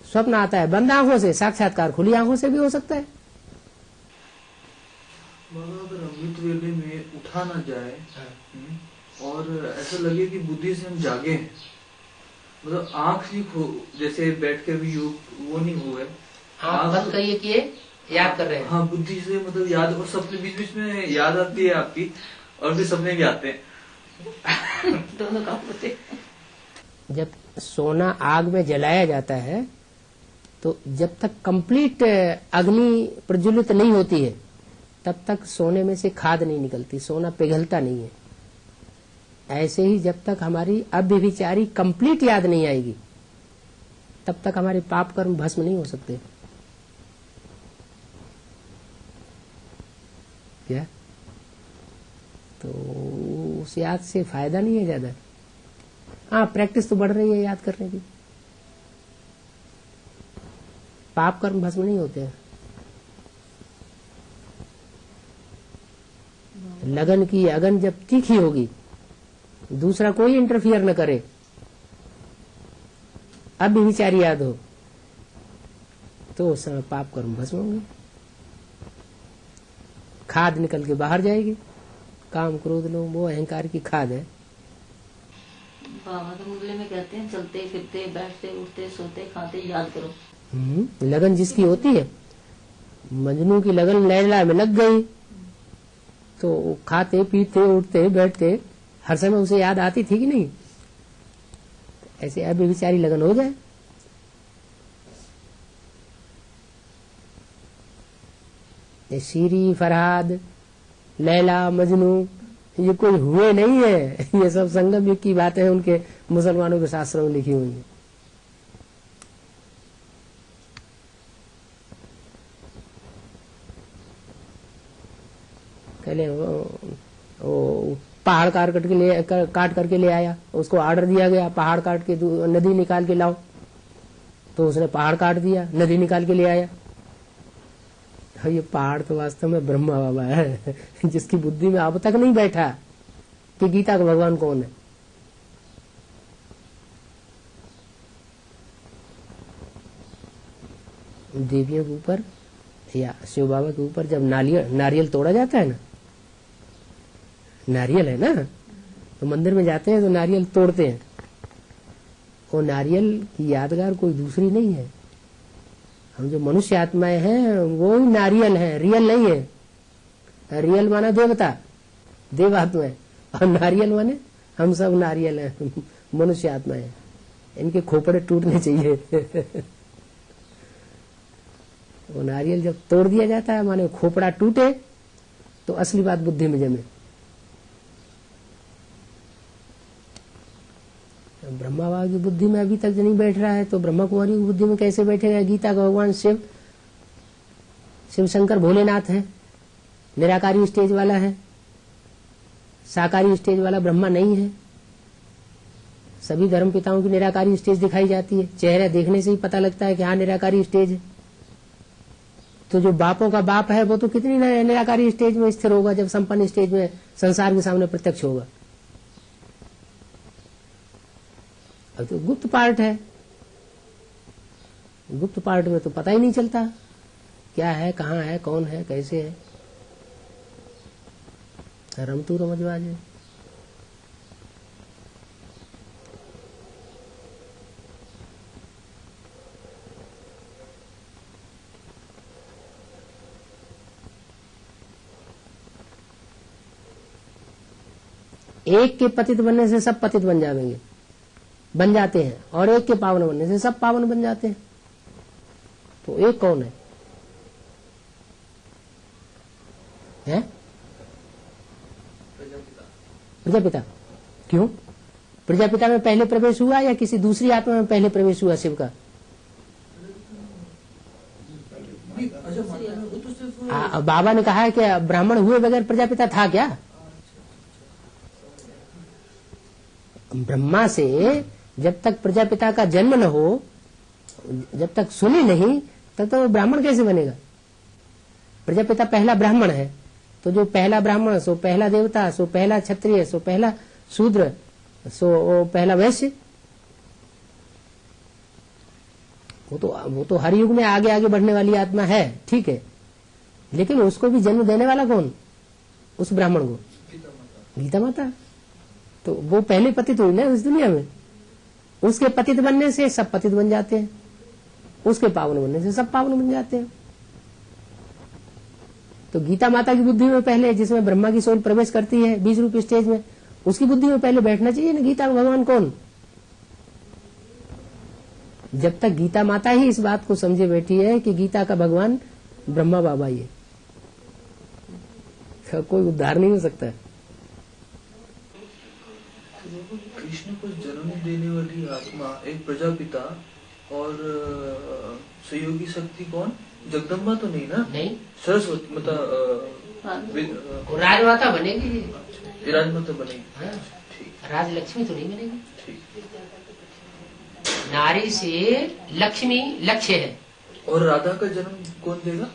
स्वप्न आता है बंद आंखों से, साक्षात्कार खुली आंखों से भी हो सकता है। अगर अमृत वेले में उठा ना जाए और ऐसा लगे कि बुद्धि से हम जागे हैं, मतलब आंख ही जैसे बैठ के भी योग वो नहीं हुए, आंख बंद करिए किए याद कर रहे हैं। हाँ, बुद्धि से मतलब याद, और सपने बीच बीच में याद आती है आपकी, और फिर सपने भी आते हैं। दोनों काम होते हैं। जब सोना आग में जलाया जाता है तो जब तक कंप्लीट अग्नि प्रज्वलित नहीं होती है तब तक सोने में से खाद नहीं निकलती, सोना पिघलता नहीं है। ऐसे ही जब तक हमारी अव्यभिचारी कंप्लीट याद नहीं आएगी तब तक हमारे पाप कर्म भस्म नहीं हो सकते। क्या? तो उस याद से फायदा नहीं है ज्यादा। हाँ, प्रैक्टिस तो बढ़ रही है याद करने की, पाप कर्म भस्म नहीं होते हैं। लगन की अगन जब तीखी होगी, दूसरा कोई इंटरफियर न करे, अब भी विचारी याद हो, तो उस समय पाप कर्म भस्म होंगे, खाद निकल के बाहर जाएगी। काम क्रोध लोभ वो अहंकार की खाद है। बाबा तो मुगले में कहते हैं चलते फिरते बैठते उठते सोते खाते याद करो। लगन जिसकी होती है, मजनू की लगन लैला में लग गई तो खाते पीते उठते बैठते हर समय उसे याद आती थी कि नहीं? ऐसे अब बेचारी लगन हो जाए। ये शीरी फरहाद लैला मजनू ये कोई हुए नहीं है, ये सब संगम युग की बातें हैं, उनके मुसलमानों के शास्त्रों में लिखी हुई है। पहले वो पहाड़ काट करके ले आया, उसको ऑर्डर दिया गया पहाड़ काट के नदी निकाल के लाओ, तो उसने पहाड़ काट दिया, नदी निकाल के ले आया। ये पहाड़ तो वास्तव में ब्रह्मा बाबा है, जिसकी बुद्धि में अब तक नहीं बैठा कि गीता का भगवान कौन है। देवियों के ऊपर या शिव बाबा के ऊपर जब नारियल तोड़ा जाता है ना, नारियल है ना, तो मंदिर में जाते हैं तो नारियल तोड़ते हैं। वो नारियल की यादगार कोई दूसरी नहीं है। हम जो मनुष्य आत्माएं हैं वो ही नारियल है, रियल नहीं है। रियल माना देवता, देव आत्माएं, और नारियल माने हम सब नारियल हैं, मनुष्य आत्माएं। इनके खोपड़े टूटने चाहिए। वो नारियल जब तोड़ दिया जाता है माने खोपड़ा टूटे तो असली बात बुद्धि में जमे। ब्रह्मा बाबा की बुद्धि में अभी तक नहीं बैठ रहा है तो ब्रह्मा कुमारी की बुद्धि में कैसे बैठेगा? गीता का भगवान शिव शंकर भोलेनाथ है, निराकारी स्टेज वाला है, साकारी स्टेज वाला ब्रह्मा नहीं है। सभी धर्म पिताओं की निराकारी स्टेज दिखाई जाती है, चेहरा देखने से ही पता लगता है कि हाँ निराकारी स्टेज है। तो जो बापों का बाप है वो तो कितनी निराकारी स्टेज में स्थिर होगा जब संपन्न स्टेज में संसार के सामने प्रत्यक्ष होगा। अब तो गुप्त पार्ट है, गुप्त पार्ट में तो पता ही नहीं चलता क्या है, कहाँ है, कौन है, कैसे है। रमतू रमजबाज है। एक के पतित बनने से सब पतित बन जाते हैं, और एक के पावन बनने से सब पावन बन जाते हैं। तो एक कौन है? प्रजापिता। क्यों? प्रजापिता में पहले प्रवेश हुआ या किसी दूसरी आत्मा में पहले प्रवेश हुआ शिव का? बाबा ने कहा है कि ब्राह्मण हुए बगैर प्रजापिता था क्या? ब्रह्मा से जब तक प्रजापिता का जन्म न हो, जब तक सुने नहीं, तब तो ब्राह्मण कैसे बनेगा? प्रजापिता पहला ब्राह्मण है, तो जो पहला ब्राह्मण सो पहला देवता, सो पहला क्षत्रिय, सो पहला शूद्र, सो पहला वैश्य। वो तो हर युग में आगे आगे बढ़ने वाली आत्मा है, ठीक है, लेकिन उसको भी जन्म देने वाला कौन? उस ब्राह्मण को गीता माता। तो वो पहले पतित हुई ना इस दुनिया में, उसके पतित बनने से सब पतित बन जाते हैं, उसके पावन बनने से सब पावन बन जाते हैं। तो गीता माता की बुद्धि में पहले, जिसमें ब्रह्मा की सोल प्रवेश करती है बीज रूप स्टेज में, उसकी बुद्धि में पहले बैठना चाहिए ना गीता का भगवान कौन। जब तक गीता माता ही इस बात को समझे बैठी है कि गीता का भगवान ब्रह्मा बाबा ही है, कोई उद्धार नहीं हो सकता। कृष्ण को जन्म देने वाली आत्मा एक प्रजापिता और सहयोगी शक्ति कौन? जगदम्बा तो नहीं ना? नहीं, सरस्वती राजमाता बनेगी, राजमाता बनेगी। हाँ। ठीक राजलक्ष्मी तो नहीं बनेगी। ठीक। नारी से लक्ष्मी लक्ष्य है। और राधा का जन्म कौन देगा?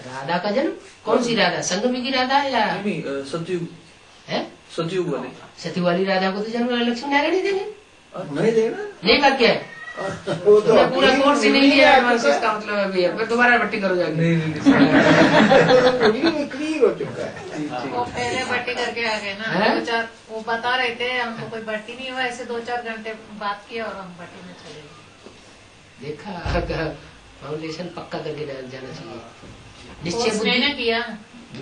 राधा का जन्म कौन सी राधा? संगमी की राधा या नहीं, सतयुग है? सतयुग वाले। सती वाली राधा को तो जन्म लक्ष्मी नारायण ही देंगे। नहीं देना, नहीं कर क्या है? वो तो मैं पूरा कोर्स ही नहीं लिया एडवांस, इसका मतलब अभी है, फिर दोबारा भट्टी करो जाके। नहीं नहीं क्लियर हो चुका है। वो पहले भट्टी करके आ गए ना, हैं? 2-4 वो बता रहे थे हमको कोई भट्टी नहीं हुआ, ऐसे 2-4 घंटे बात किया और हम भट्टी में चले गए। देखा, फाउंडेशन पक्का करके जाना चाहिए। निश्चय कोर्स मैंने बुद्धि, किया,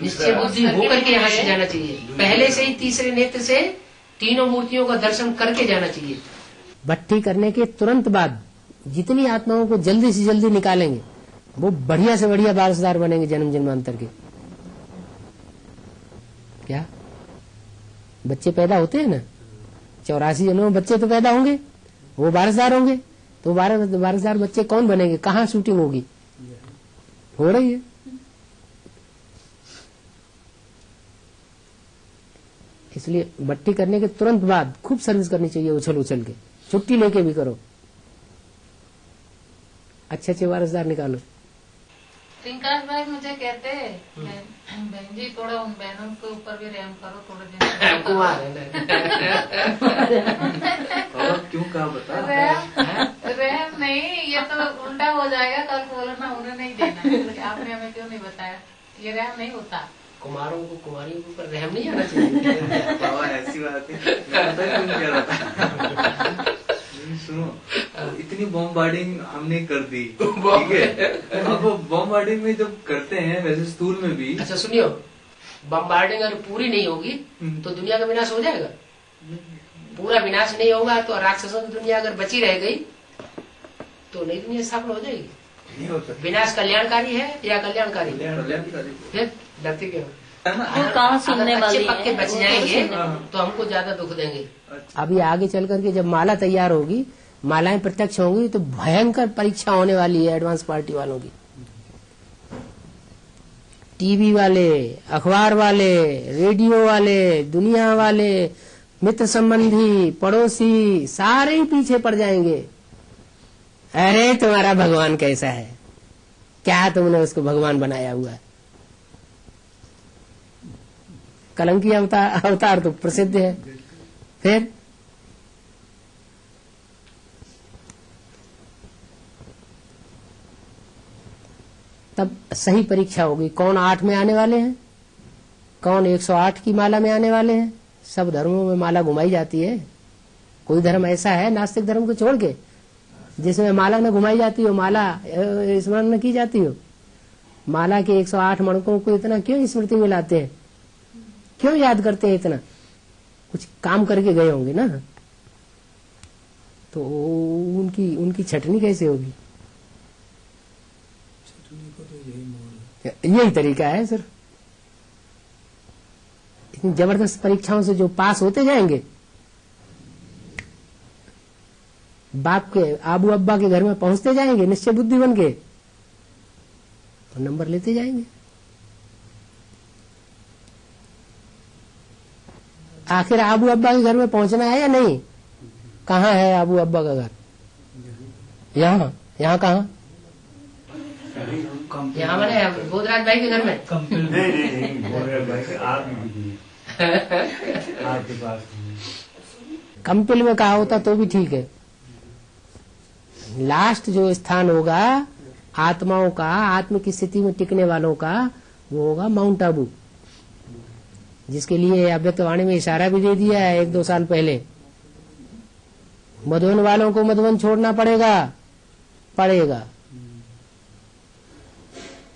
निश्चय बुद्धि होकर के यहाँ से जाना चाहिए। पहले से ही तीसरे नेत्र से तीनों मूर्तियों का दर्शन करके जाना चाहिए। भट्टी करने के तुरंत बाद जितनी आत्माओं को जल्दी से जल्दी निकालेंगे, वो बढ़िया से बढ़िया वारसदार बनेंगे जन्म जन्मांतर के। क्या बच्चे पैदा होते हैं ना, 84 जन्मों में बच्चे तो पैदा होंगे, वो वारसदार होंगे। तो वारसदार बच्चे कौन बनेंगे? कहाँ शूटिंग होगी? हो रही है। इसलिए भट्टी करने के तुरंत बाद खूब सर्विस करनी चाहिए, उछल उछल के, छुट्टी लेके भी करो, अच्छे अच्छे वारसदार निकालो। टिंकाश भाई मुझे कहते बहन जी थोड़ा उन बहनों के ऊपर भी रहम करो, थोड़े दिन कुमार है और क्यों कहा बता? रहम नहीं, ये तो उल्टा हो जाएगा, कल बोलो ना उन्हें नहीं देना, आपने हमें क्यों नहीं बताया, ये रहम नहीं होता। कुमारों को कुमारियों के ऊपर रहम नहीं आना चाहिए। बाबा ऐसी बात है, मैं पता है क्यों कह रहा था। सुनो, इतनी बॉम्बार्डिंग हमने कर दी, ठीक है? अब बॉम्बार्डिंग में जब करते हैं वैसे स्कूल में भी। अच्छा सुनियो, बम्बार्डिंग अगर पूरी नहीं होगी तो दुनिया का विनाश हो जाएगा। पूरा विनाश नहीं होगा तो राक्षसों की दुनिया अगर बची रह गई तो नई दुनिया स्थापना हो जाएगी। नहीं हो सकता। विनाश कल्याणकारी है या कल्याणकारी? कल्याणकारी। फिर डरते क्यों? वो कहाँ सुनने अगर वाली अच्छे पक्के है, बच वो जाएंगे हाँ। तो हमको ज्यादा दुख देंगे। अच्छा। अभी आगे चल करके जब माला तैयार होगी, मालाएं प्रत्यक्ष होंगी, तो भयंकर परीक्षा होने वाली है एडवांस पार्टी वालों की। टीवी वाले, अखबार वाले, रेडियो वाले, दुनिया वाले, मित्र संबंधी, पड़ोसी, सारे ही पीछे पड़ जाएंगे। अरे तुम्हारा भगवान कैसा है, क्या तुमने उसको भगवान बनाया हुआ है? कलंकी अवतार तो प्रसिद्ध है। फिर तब सही परीक्षा होगी, कौन 8 में आने वाले हैं, कौन 108 की माला में आने वाले हैं। सब धर्मों में माला घुमाई जाती है, कोई धर्म ऐसा है नास्तिक धर्म को छोड़ के जिसमें माला न घुमाई जाती हो, माला स्मरण न की जाती हो। माला के 108 मणकों को इतना क्यों स्मृति में लाते हैं, क्यों याद करते हैं इतना? कुछ काम करके गए होंगे ना, तो उनकी छटनी कैसे होगी? यही तरीका है सर। इतनी जबरदस्त परीक्षाओं से जो पास होते जाएंगे, बाप के आबू अब्बा के घर में पहुंचते जाएंगे निश्चय बुद्धि बन के, और नंबर लेते जाएंगे। आखिर आबू अब्बा के घर में पहुंचना है या नहीं? कहाँ है आबू अब्बा का घर? यहाँ कहाँ? यहाँ मैंने बोधराज भाई के घर में। नहीं बोधराज भाई के आपके पास। कंपिल में कहा होता तो भी ठीक है, लास्ट जो स्थान होगा आत्माओं का, आत्म की स्थिति में टिकने वालों का, वो होगा माउंट आबू, जिसके लिए अव्यक्त वाणी में इशारा भी दे दिया है 1-2 साल पहले। मधुवन वालों को मधुवन छोड़ना पड़ेगा।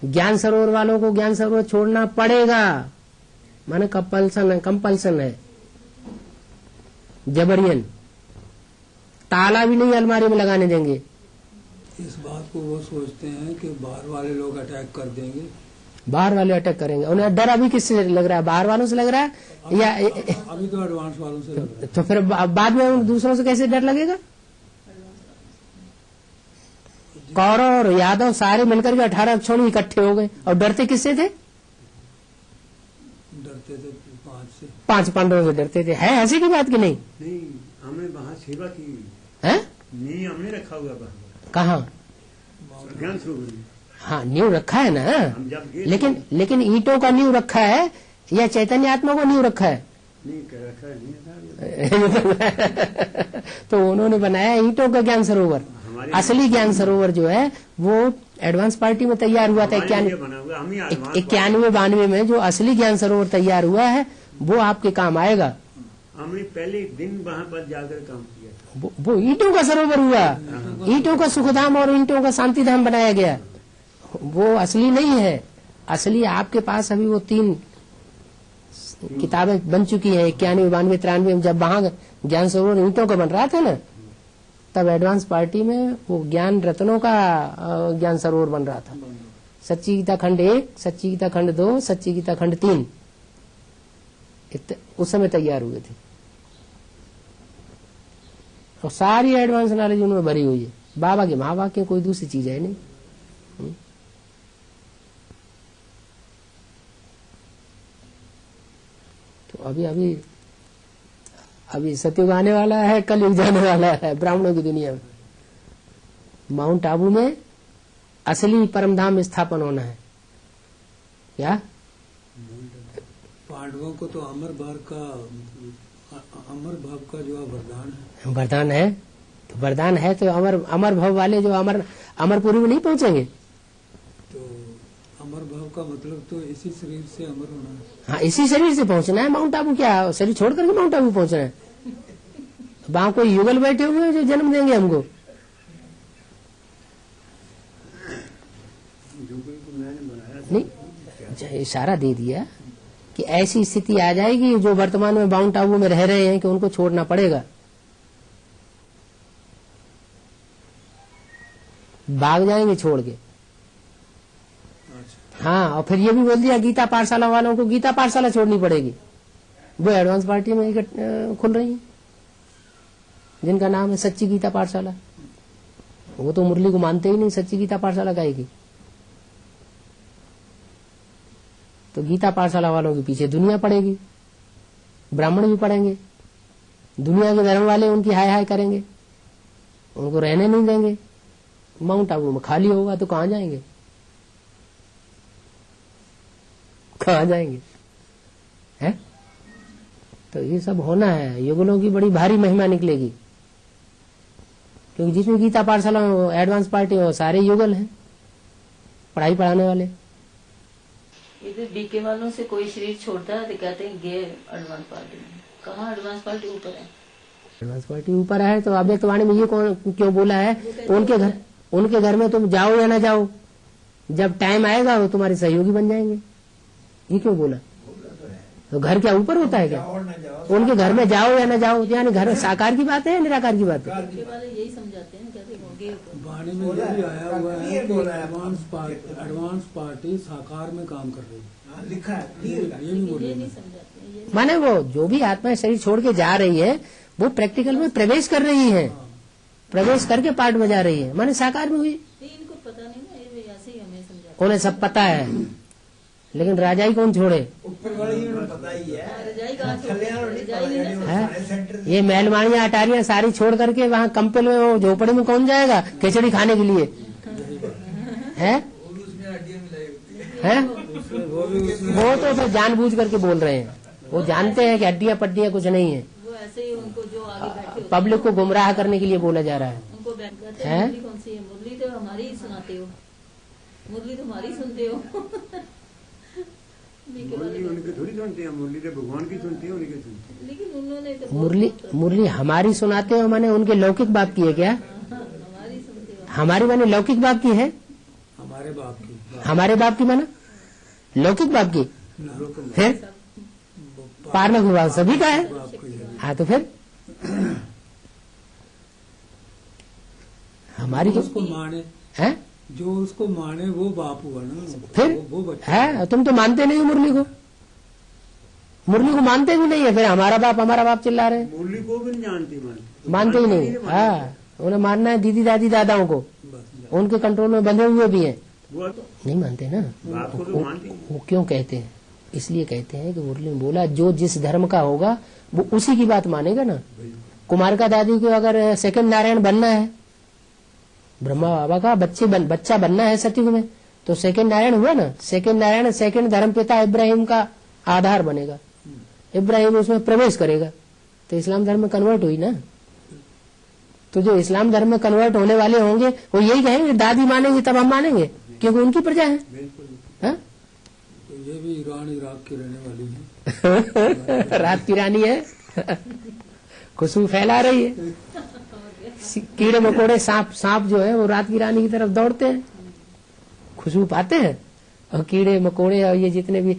ज्ञान सरोवर वालों को ज्ञान सरोवर छोड़ना पड़ेगा, माने कंपल्सन है, जबरियन। ताला भी नहीं अलमारी में लगाने देंगे। इस बात को वो सोचते हैं कि बाहर वाले लोग अटैक कर देंगे। बाहर वाले अटैक करेंगे। उन्हें डर अभी किससे लग रहा है? बाहर वालों से लग रहा है या अभी तो एडवांस वालों से लग रहा है। तो फिर बाद में दूसरों से कैसे डर लगेगा? कौरव और यादव सारे मिलकर के 18 अक्षौणी इकट्ठे हो गए और डरते किससे थे? डरते थे 5 पांडवों से डरते थे। है ऐसी की बात की नहीं? नहीं, हमने वहाँ सेवा की है। नहीं, हमने रखा हुआ कहाँ? ज्ञान सरोवर में। हाँ, नींव रखा है ना, हम जब गए लेकिन ईंटों का नींव रखा है या चैतन्य आत्मा को नींव रखा है? नहीं रखा नहीं। तो उन्होंने बनाया ईंटों का ज्ञान सरोवर। असली ज्ञान सरोवर जो है वो एडवांस पार्टी में तैयार हुआ था 91-92 में। जो असली ज्ञान सरोवर तैयार हुआ है वो आपके काम आएगा। हमने पहले दिन वहाँ पर जाकर काम किया। वो ईंटों का सरोवर हुआ, ईंटों का सुखधाम और ईंटों का शांति धाम बनाया गया। वो असली नहीं है। असली आपके पास अभी वो 3 किताबें बन चुकी हैं, 91, 92, 93। जब वहां ज्ञान सरोवर ईंटों का बन रहा था ना, तब एडवांस पार्टी में वो ज्ञान रत्नों का ज्ञान सरोवर बन रहा था। सच्ची गीता खंड 1, सच्ची गीता खंड 2, सच्ची गीता खंड 3 उस समय तैयार हुए थे और सारी एडवांस नॉलेज उनमें भरी हुई है। बाबा के महावाक्य कोई दूसरी चीज है नहीं। तो अभी सतयुग आने वाला है, कलयुग जाने वाला है ब्राह्मणों की दुनिया में। माउंट आबू में असली परमधाम स्थापन होना है। क्या? पांडवों को तो अमर भव का जो वरदान है, तो वरदान है तो अमर भव वाले जो अमरपुरी में नहीं पहुंचेंगे। तो अमर भव का मतलब तो इसी शरीर से अमर होना है। हाँ, इसी शरीर से पहुंचना है। माउंट आबू क्या शरीर छोड़ करके माउंट आबू पहुंचना है? वहां कोई युगल बैठे हुए हैं जो जन्म देंगे हमको। नहीं, इशारा दे दिया कि ऐसी स्थिति आ जाएगी जो वर्तमान में माउंट आबू में रह रहे हैं कि उनको छोड़ना पड़ेगा। भाग जाएंगे छोड़ के। हाँ, और फिर ये भी बोल दिया गीता पाठशाला वालों को गीता पाठशाला छोड़नी पड़ेगी। वो एडवांस पार्टी में खुल रही है जिनका नाम है सच्ची गीता पाठशाला। वो तो मुरली को मानते ही नहीं, सच्ची गीता पाठशाला कहेगी। तो गीता पाठशाला वालों के पीछे दुनिया पड़ेगी, ब्राह्मण भी पड़ेंगे, दुनिया के धर्म वाले उनकी हाय हाय करेंगे, उनको रहने नहीं देंगे। माउंट आबू में खाली होगा तो कहाँ जाएंगे? कहाँ जाएंगे? है? तो ये सब होना है। युगलों की बड़ी भारी महिमा निकलेगी, क्योंकि जिसमें गीता पाठशाला एडवांस पार्टी हो सारे युगल हैं, पढ़ाई पढ़ाने वाले। इधर बीके वालों से कोई शरीर छोड़ता है तो कहते हैं गे एडवांस पार्टी में। कहाँ एडवांस पार्टी ऊपर है? एडवांस पार्टी ऊपर है तो अव्यक्त वाणी में ये कौन क्यों बोला है? उनके घर में तुम जाओ या ना जाओ, जब टाइम आएगा वो तुम्हारे सहयोगी बन जाएंगे। ये क्यों बोला? तो घर क्या ऊपर होता है क्या? उनके घर में जाओ या ना जाओ, यानी घर साकार की बात है या निराकार की बात है? यही समझाते हैं, कहते हैं वाणी में ये भी आया हुआ है कि एडवांस पार्टी साकार में काम कर रही है, लिखा है। ये नहीं समझाते। माने वो जो भी आत्मा शरीर छोड़ के जा रही है वो प्रैक्टिकल में प्रवेश कर रही है, प्रवेश करके पाठ बजा रही है, माने साकार में हुई। इनको पता नहीं ना, ये ऐसे ही हमें समझाते। उन्हें सब पता है, लेकिन राजाई कौन छोड़े? ऊपर वाले ही उन्हें पता ही है। ये महलमानियां अटारियां सारी छोड़ करके वहाँ कंपल में वो झोपड़ी में कौन जाएगा खिचड़ी खाने के लिए? है? वो तो फिर जानबूझ करके बोल रहे हैं। वो जानते हैं कि हड्डियां पट्टियां कुछ नहीं है, वो ऐसे ही उनको जो आगे बैठे पब्लिक को गुमराह करने के लिए बोला जा रहा है। उनको कहते हैं? हैं मुरली कौन सी है? मुरली तो हमारी ही सुनाते हो, मुरली तो हमारी सुनते हो। मुरली उनकी थोड़ी सुनते हैं, मुरली तो भगवान की सुनते हैं, उनकी सुनते हैं। लेकिन उन्होंने तो मुरली हमारी सुनाते हो माने उनके लौकिक बाप की है क्या? हमारी सुनते हो। हमारी माने लौकिक बाप की है? हमारे बाप की हमारे बाप की माना लौकिक बाप की? फिर पारलौकिक विभाग सभी का है। बाप की है। हाँ तो फिर हमारी जो उसको माने, है जो उसको माने वो बाप हुआ ना, फिर वो बच्चा है। तुम तो मानते नहीं हो मुरली को, मुरली को मानते भी नहीं है, फिर हमारा बाप चिल्ला रहे हैं। मुरली को भी नहीं जानती, मानते ही नहीं। हाँ उन्हें मानना है दीदी दादी दादाओं को, बस। उनके कंट्रोल में बंधे हुए भी हैं, वो तो नहीं मानते ना। बाप को तो मानती है। वो क्यों कहते हैं? इसलिए कहते हैं कि मुरली में बोला जो जिस धर्म का होगा वो उसी की बात मानेगा ना। कुमार का दादी को अगर सेकंड नारायण बनना है, ब्रह्मा बाबा का बच्चा बनना है सतयुग में, तो सेकंड नारायण हुआ ना। सेकंड नारायण सेकंड धर्म पिता इब्राहिम का आधार बनेगा, इब्राहिम उसमें प्रवेश करेगा तो इस्लाम धर्म में कन्वर्ट हुई ना। तो जो इस्लाम धर्म में कन्वर्ट होने वाले होंगे वो यही कहेंगे दादी मानेंगे तब हम मानेंगे, क्योंकि उनकी प्रजा है। बिल्कुल। हाँ? तो ये भी ईरान इराक की रहने वाली है। रात की रानी है, खुशबू फैला रही है। कीड़े मकोड़े सांप जो है वो रात की रानी की तरफ दौड़ते हैं, खुशबू पाते हैं। और कीड़े मकोड़े और ये जितने भी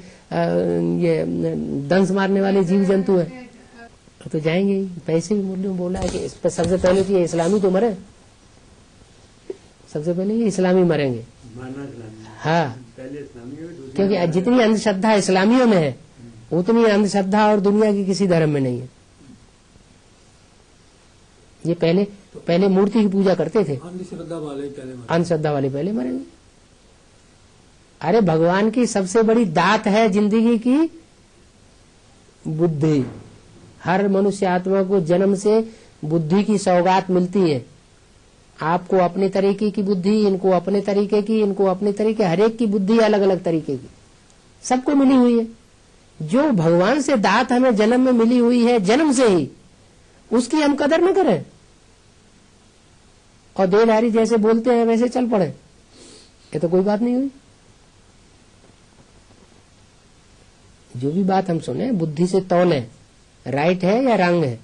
ये दंश मारने वाले जीव जंतु हैं तो जाएंगे ही। पैसे भी मुरली में बोला है कि सबसे पहले तो ये इस्लामी तो मरे, सबसे पहले ये इस्लामी मरेंगे। मानना इस्लामी। हाँ पहले इस्लामी है, दूसरी क्योंकि जितनी अंधश्रद्धा इस्लामियों में है उतनी अंधश्रद्धा और दुनिया की किसी धर्म में नहीं है। ये पहले मूर्ति की पूजा करते थे, अंधश्रद्धा वाले पहले मरे। अंधश्रद्धा वाले पहले मरेंगे। अरे भगवान की सबसे बड़ी दात है जिंदगी की बुद्धि। हर मनुष्य आत्मा को जन्म से बुद्धि की सौगात मिलती है। आपको अपने तरीके की बुद्धि, इनको अपने तरीके की, इनको अपने तरीके, हर एक की बुद्धि अलग अलग तरीके की सबको मिली हुई है। जो भगवान से दात हमें जन्म में मिली हुई है जन्म से ही, उसकी हम कदर न करें और देहधारी जैसे बोलते हैं वैसे चल पड़े, ये तो कोई बात नहीं हुई। जो भी बात हम सुने बुद्धि से तौले, राइट है या रंग है।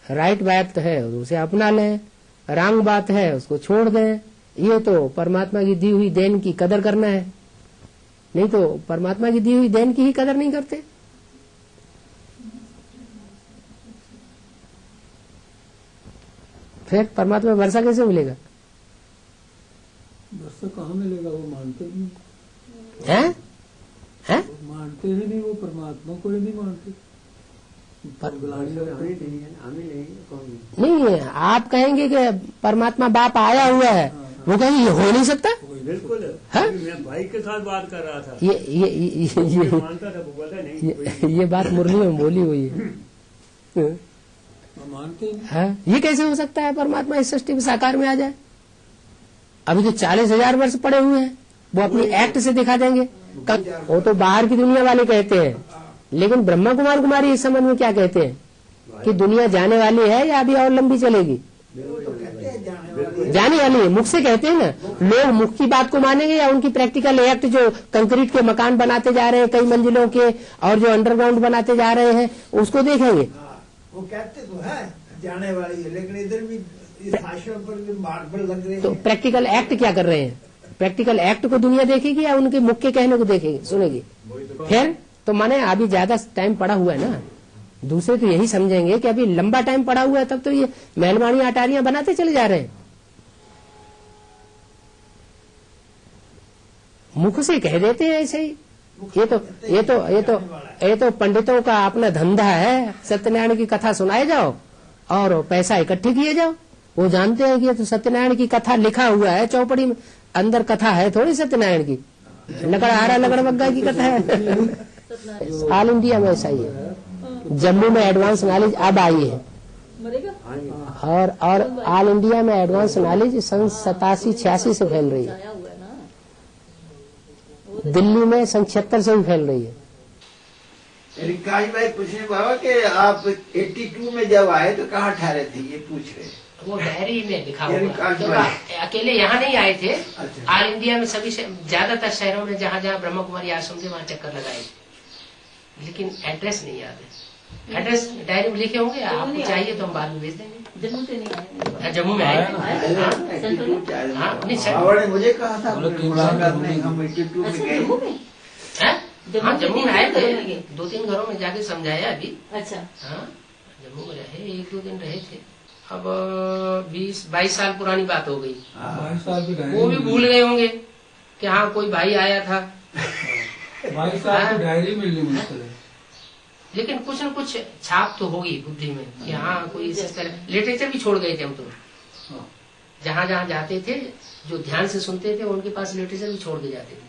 राइट बात है उसे अपना लें, रंग बात है उसको छोड़ दें। ये तो परमात्मा की दी हुई देन की कदर करना है, नहीं तो परमात्मा की दी हुई देन की ही कदर नहीं करते। फिर परमात्मा वर्षा कैसे मिलेगा? वर्षा कहाँ मिलेगा? वो मानते ही नहीं, हैं? मानते ही नहीं, वो परमात्मा को ही नहीं मानते। नहीं, आप कहेंगे कि परमात्मा बाप आया हुआ है, वो कहेंगे ये हो नहीं सकता। बिल्कुल हाँ? मैं भाई के साथ बात कर रहा था, ये मानता था, वो बोला नहीं। ये बात मुरली में बोली हुई है। मानते ही हाँ? ये कैसे हो सकता है परमात्मा इस सृष्टि में साकार में आ जाए? अभी तो 40,000 वर्ष पड़े हुए हैं, वो अपनी एक्ट से दिखा देंगे। वो तो बाहर की दुनिया वाले कहते हैं, लेकिन ब्रह्मा कुमार कुमारी इस संबंध में क्या कहते हैं कि दुनिया जाने वाली है या अभी और लंबी चलेगी? जाने वाली है, मुख से कहते हैं ना। लोग मुख की बात को मानेंगे या उनकी प्रैक्टिकल एक्ट, जो कंक्रीट के मकान बनाते जा रहे हैं कई मंजिलों के और जो अंडरग्राउंड बनाते जा रहे हैं उसको देखेंगे? वो कहते तो है जाने वाली है, लेकिन इधर भी इस भाषण पर भी मार्बल लग रहे तो हैं। प्रैक्टिकल एक्ट क्या कर रहे हैं? प्रैक्टिकल एक्ट को दुनिया देखेगी या उनके मुख के कहने को देखेगी, सुनेगी? फिर तो माने अभी ज्यादा टाइम पड़ा हुआ है ना। दूसरे तो यही समझेंगे कि अभी लंबा टाइम पड़ा हुआ है, तब तो ये मेहलवानी अटारियां बनाते चले जा रहे हैं। मुख से कह देते हैं ऐसे ही। ये तो पंडितों का अपना धंधा है, सत्यनारायण की कथा सुनाए जाओ और पैसा इकट्ठे किए जाओ। वो जानते हैं कि ये तो सत्यनारायण की कथा लिखा हुआ है चौपड़ी में, अंदर कथा है थोड़ी सत्यनारायण की। लकड़हारा लकड़ बग्गा की कथा है। ऑल इंडिया में ऐसा ही है। जम्मू में एडवांस नॉलेज अब आई है और ऑल इंडिया में एडवांस नॉलेज सन 87-86 से फैल रही है। दिल्ली में सन 76 से भी फैल रही है। रिकाश भाई पूछने बाबा कि आप 82 में जब आए तो कहाँ ठहरे थे, ये पूछ रहे। वो डायरी में लिखा यानी हुआ कागज तो में। अकेले यहाँ नहीं आए थे। अच्छा। ऑल इंडिया में सभी ज्यादातर शहरों में जहाँ जहाँ ब्रह्म कुमारी आश्रम थे वहाँ चक्कर लगाए थे, लेकिन एड्रेस नहीं याद है। एड्रेस डायरी में लिखे होंगे, आपको चाहिए तो हम बाद में भेज देंगे। जम्मू से नहीं आए, जम्मू में आए आया ना? सेंट्रल हाँ, नहीं सर। बाबा ने मुझे कहा था बोलो, 3 मुलाकात साल में हम 82 में अच्छा गए। जम्मू में। हैं? हाँ, जम्मू में आए थे, घरों में गए। 2-3 घरों में जाके समझाया अभी। अच्छा हाँ, जम्मू में रहे, 1-2 दिन रहे थे। अब 20-22 साल पुरानी बात हो गई। 22 साल भी रहे वो भी भूल गए होंगे कि हाँ कोई भाई आया था, 22 साल तो डायरी मिलनी मुश्किल है। लेकिन कुछ न कुछ छाप तो होगी बुद्धि में कि हाँ कोई इस तरह। लिटरेचर भी छोड़ गए थे हम तो, हाँ। जहाँ जहाँ जाते थे जो ध्यान से सुनते थे उनके पास लिटरेचर भी छोड़ के जाते थे।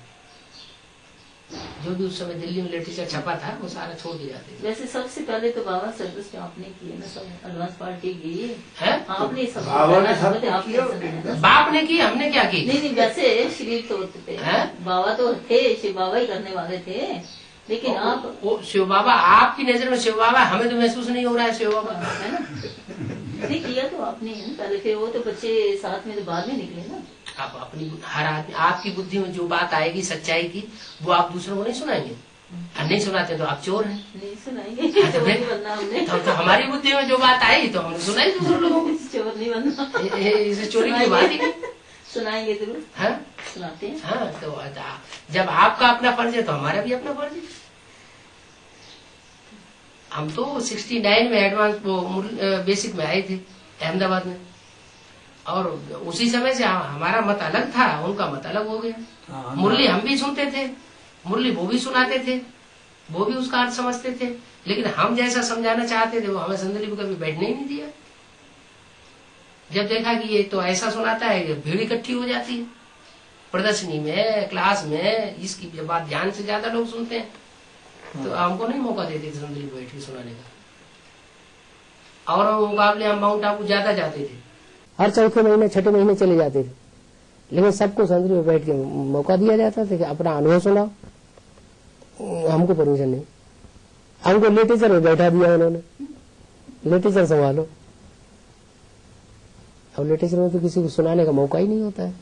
जो भी उस समय दिल्ली में लिटरेचर छपा था वो सारा छोड़ के जाते थे। वैसे सबसे पहले तो बाबा सर्विस तो आपने की है ना, सब एडवांस पार्टी की है? आपने सब बाबा ने सब आपने किया। समझाया। बाप ने की, हमने क्या की? नहीं वैसे शरीर तो होते थे, हैं? बाबा तो थे, शिव बाबा ही करने वाले थे, लेकिन आप वो शिव बाबा आपकी नजर में शिव बाबा, हमें तो महसूस नहीं हो रहा है शिव बाबा। है ना, नहीं किया तो आपने है ना पहले, फिर वो तो बच्चे साथ में तो बाद में निकले ना। आप अपनी हर आदमी आपकी बुद्धि में जो बात आएगी सच्चाई की वो आप दूसरों को नहीं सुनाएंगे, और नहीं सुनाते तो आप चोर हैं। नहीं सुनाएंगे, चोर नहीं बनना हमने। तो हमारी बुद्धि में जो बात आई तो हमने सुनाई दूसरों लोगों को। चोर नहीं बनना, इसे चोरी की बात ही नहीं। सुनाएंगे जरूर, हाँ सुनाते हैं। हाँ, तो जब आपका अपना फर्ज है तो हमारा भी अपना फर्ज है। हम तो 69 में एडवांस वो बेसिक में आए थे अहमदाबाद में, और उसी समय से हमारा मत अलग था, उनका मत अलग हो गया। हाँ, मुरली हम भी सुनते थे, मुरली वो भी सुनाते थे, वो भी उसका अर्थ समझते थे, लेकिन हम जैसा समझाना चाहते थे वो हमें संदली पे कभी बैठने ही नहीं दिया। जब देखा कि ये तो ऐसा सुनाता है, भीड़ इकट्ठी हो जाती है प्रदर्शनी में, क्लास में, इसकी बात ध्यान से ज्यादा लोग सुनते हैं, तो हमको नहीं मौका देते थे संदली पे बैठ के सुनाने का। और मुकाबले हम माउंट आबू ज्यादा जाते थे, हर चौथे महीने छठे महीने चले जाते थे, लेकिन सबको संदली पे बैठ के मौका दिया जाता था कि अपना अनुभव सुनाओ। हमको परमिशन नहीं, हमको लिटरेचर में बैठा दिया उन्होंने, लिटरेचर संभालो। अब लिटरेचर में तो किसी को सुनाने का मौका ही नहीं होता है।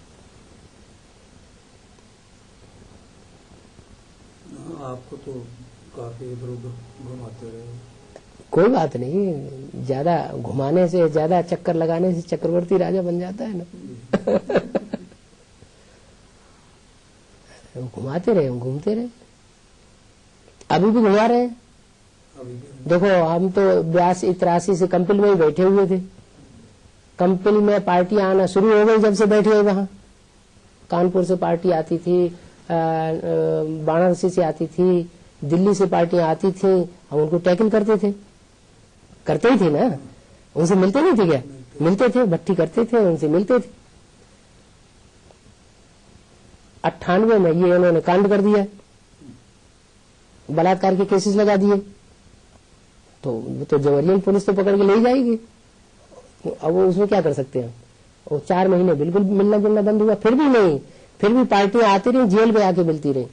आपको तो काफी इधर उधर घुमाते रहे। कोई बात नहीं, ज्यादा घुमाने से, ज्यादा चक्कर लगाने से चक्रवर्ती राजा बन जाता है ना। घुमाते रहे, घूमते रहे, अभी भी घुमा रहे हैं। अभी भी देखो हम तो 82-83 से कंपिल में ही बैठे हुए थे। कंपिल में पार्टी आना शुरू हो गई जब से बैठे हुए वहां। कानपुर से पार्टी आती थी, वाराणसी से आती थी, दिल्ली से पार्टियां आती थी, हम उनको टैकल करते थे, करते ही थे ना, उनसे मिलते नहीं थे क्या? मिलते थे, भट्टी करते थे, उनसे मिलते थे। 98 में ये उन्होंने कांड कर दिया, बलात्कार के केसेस लगा दिए, तो जवरियन पुलिस तो पकड़ के ले जाएगी। अब वो उसमें क्या कर सकते हैं? वो 4 महीने बिल्कुल मिलना जुलना बंद हुआ, फिर भी नहीं, फिर भी पार्टियां आती रही, जेल में आके मिलती रही।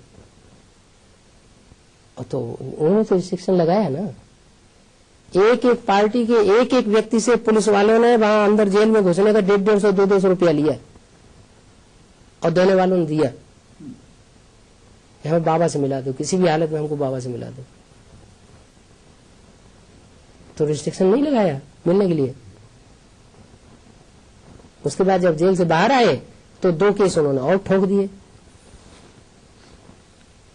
तो उन्होंने तो रिस्ट्रिक्शन लगाया ना, एक एक पार्टी के एक एक व्यक्ति से पुलिस वालों ने वहां अंदर जेल में घुसने का 150-200 रुपया लिया, और देने वालों ने दिया, हमें बाबा से मिला दो, किसी भी हालत में हमको बाबा से मिला दो। तो रिस्ट्रिक्शन नहीं लगाया मिलने के लिए। उसके बाद जब जेल से बाहर आए तो 2 केस उन्होंने और ठोक दिए,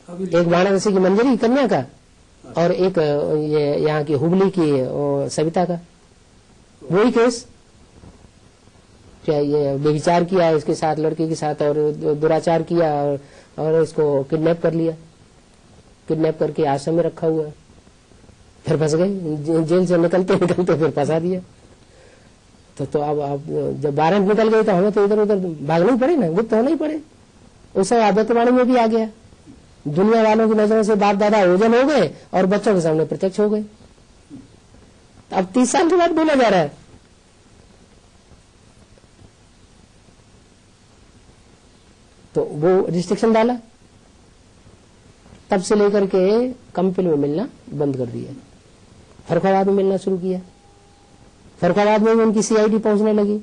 एक वाराणसी की मंजरी कन्या का, और एक ये यहाँ की हुबली की सविता का। वही केस, क्या ये व्यभिचार किया इसके साथ, लड़के के साथ, और दुराचार किया, और इसको किडनैप कर लिया, किडनैप करके आश्रम में रखा हुआ है। फिर फंस गए, जेल से निकलते निकलते फिर फंसा दिया। तो अब जब वारंट निकल गए तो हमें तो इधर उधर भागना ही पड़े ना, गुप्त होना ही पड़े। उस समय आदतवाणी में भी आ गया, दुनिया वालों की नजरों से बाप दादा ओझल हो गए और बच्चों के सामने प्रत्यक्ष हो गए। अब 30 साल के बाद बोला जा रहा है। तो वो रिस्ट्रिक्शन डाला, तब से लेकर के कंपिल में मिलना बंद कर दिया, फरुखाबाद में मिलना शुरू किया। फर्रुखाबाद में भी उनकी सीआईडी पहुंचने लगी,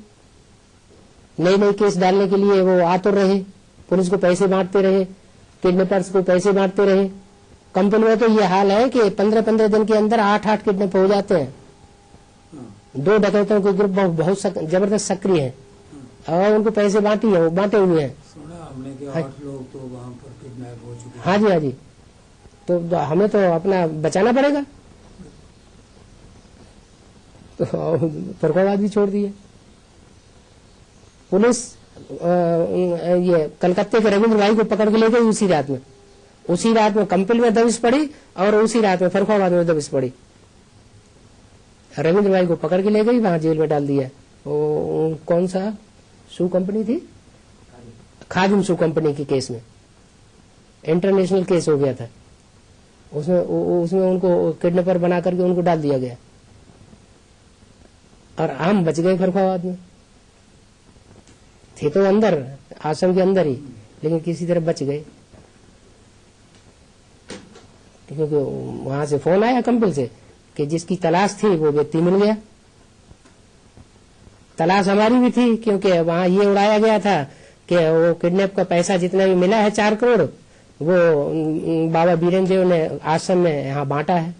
नई नई केस डालने के लिए वो आतुर रहे, पुलिस को पैसे बांटते रहे, किडनैपर्स को पैसे बांटते रहे। कंपनी में तो ये हाल है कि 15-15 दिन के अंदर 8-8 किडनैप हो जाते हैं। 2 डकैतों के ग्रुप बहुत जबरदस्त सक्रिय है और उनको पैसे बांटे हुए हैं। सुना हमने कि 8 लोग तो वहाँ पर किडनैप हो चुके हैं। हाँ जी, हाँ जी। तो हमें तो अपना बचाना पड़ेगा, तो फर्रुखाबाद भी छोड़ दिए। पुलिस ये कलकत्ते के रविंद्र भाई को पकड़ के ले गई उसी रात में कंपनी में दबिश पड़ी और उसी रात में फर्रुखाबाद में दबिश पड़ी। रविंद्र भाई को पकड़ के ले गई, वहां जेल में डाल दिया। वो कौन सा शू कंपनी थी, खादिम शू कंपनी के केस में इंटरनेशनल केस हो गया था। उसमें उनको किडनैपर बना करके उनको डाल दिया गया और हम बच गए फर्रुखाबाद में। थे तो अंदर आश्रम के अंदर ही, लेकिन किसी तरह बच गए क्योंकि वहां से फोन आया कंपनी से कि जिसकी तलाश थी वो व्यक्ति मिल गया। तलाश हमारी भी थी क्योंकि वहां ये उड़ाया गया था कि वो किडनैप का पैसा जितना भी मिला है 4 करोड़ वो बाबा बीरेन देव ने आश्रम में यहाँ बांटा है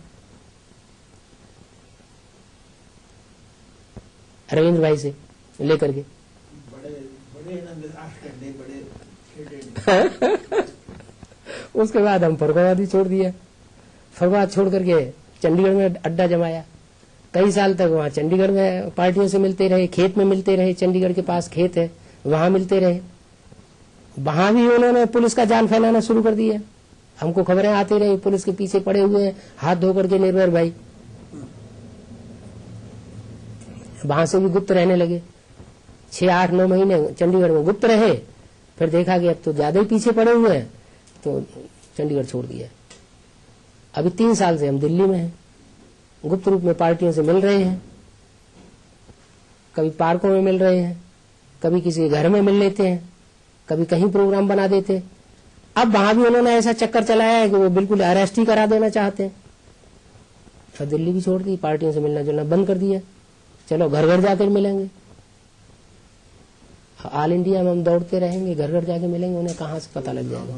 रविंद्र भाई से लेकर के। उसके बाद हम फर्रुखाबाद ही छोड़ दिया। फर्रुखाबाद छोड़ करके चंडीगढ़ में अड्डा जमाया। कई साल तक वहाँ चंडीगढ़ में पार्टियों से मिलते रहे, खेत में मिलते रहे। चंडीगढ़ के पास खेत है, वहां मिलते रहे। वहां भी उन्होंने पुलिस का जाल फैलाना शुरू कर दिया। हमको खबरें आती रही पुलिस के पीछे पड़े हुए हैं हाथ धो करके निर्भय भाई। वहां से भी गुप्त रहने लगे। 6-8-9 महीने चंडीगढ़ में गुप्त रहे, फिर देखा कि अब तो ज्यादा ही पीछे पड़े हुए हैं, तो चंडीगढ़ छोड़ दिया। अभी 3 साल से हम दिल्ली में हैं, गुप्त रूप में पार्टियों से मिल रहे हैं। कभी पार्कों में मिल रहे हैं, कभी किसी घर में मिल लेते हैं, कभी कहीं प्रोग्राम बना देते। अब वहां भी उन्होंने ऐसा चक्कर चलाया है कि वो बिल्कुल अरेस्ट ही करा देना चाहते हैं। और दिल्ली भी छोड़ दी, पार्टियों से मिलना जुलना बंद कर दिया। चलो घर घर जाकर मिलेंगे, ऑल इंडिया में हम दौड़ते रहेंगे, घर घर जाके मिलेंगे, उन्हें कहाँ से पता लग जाएगा।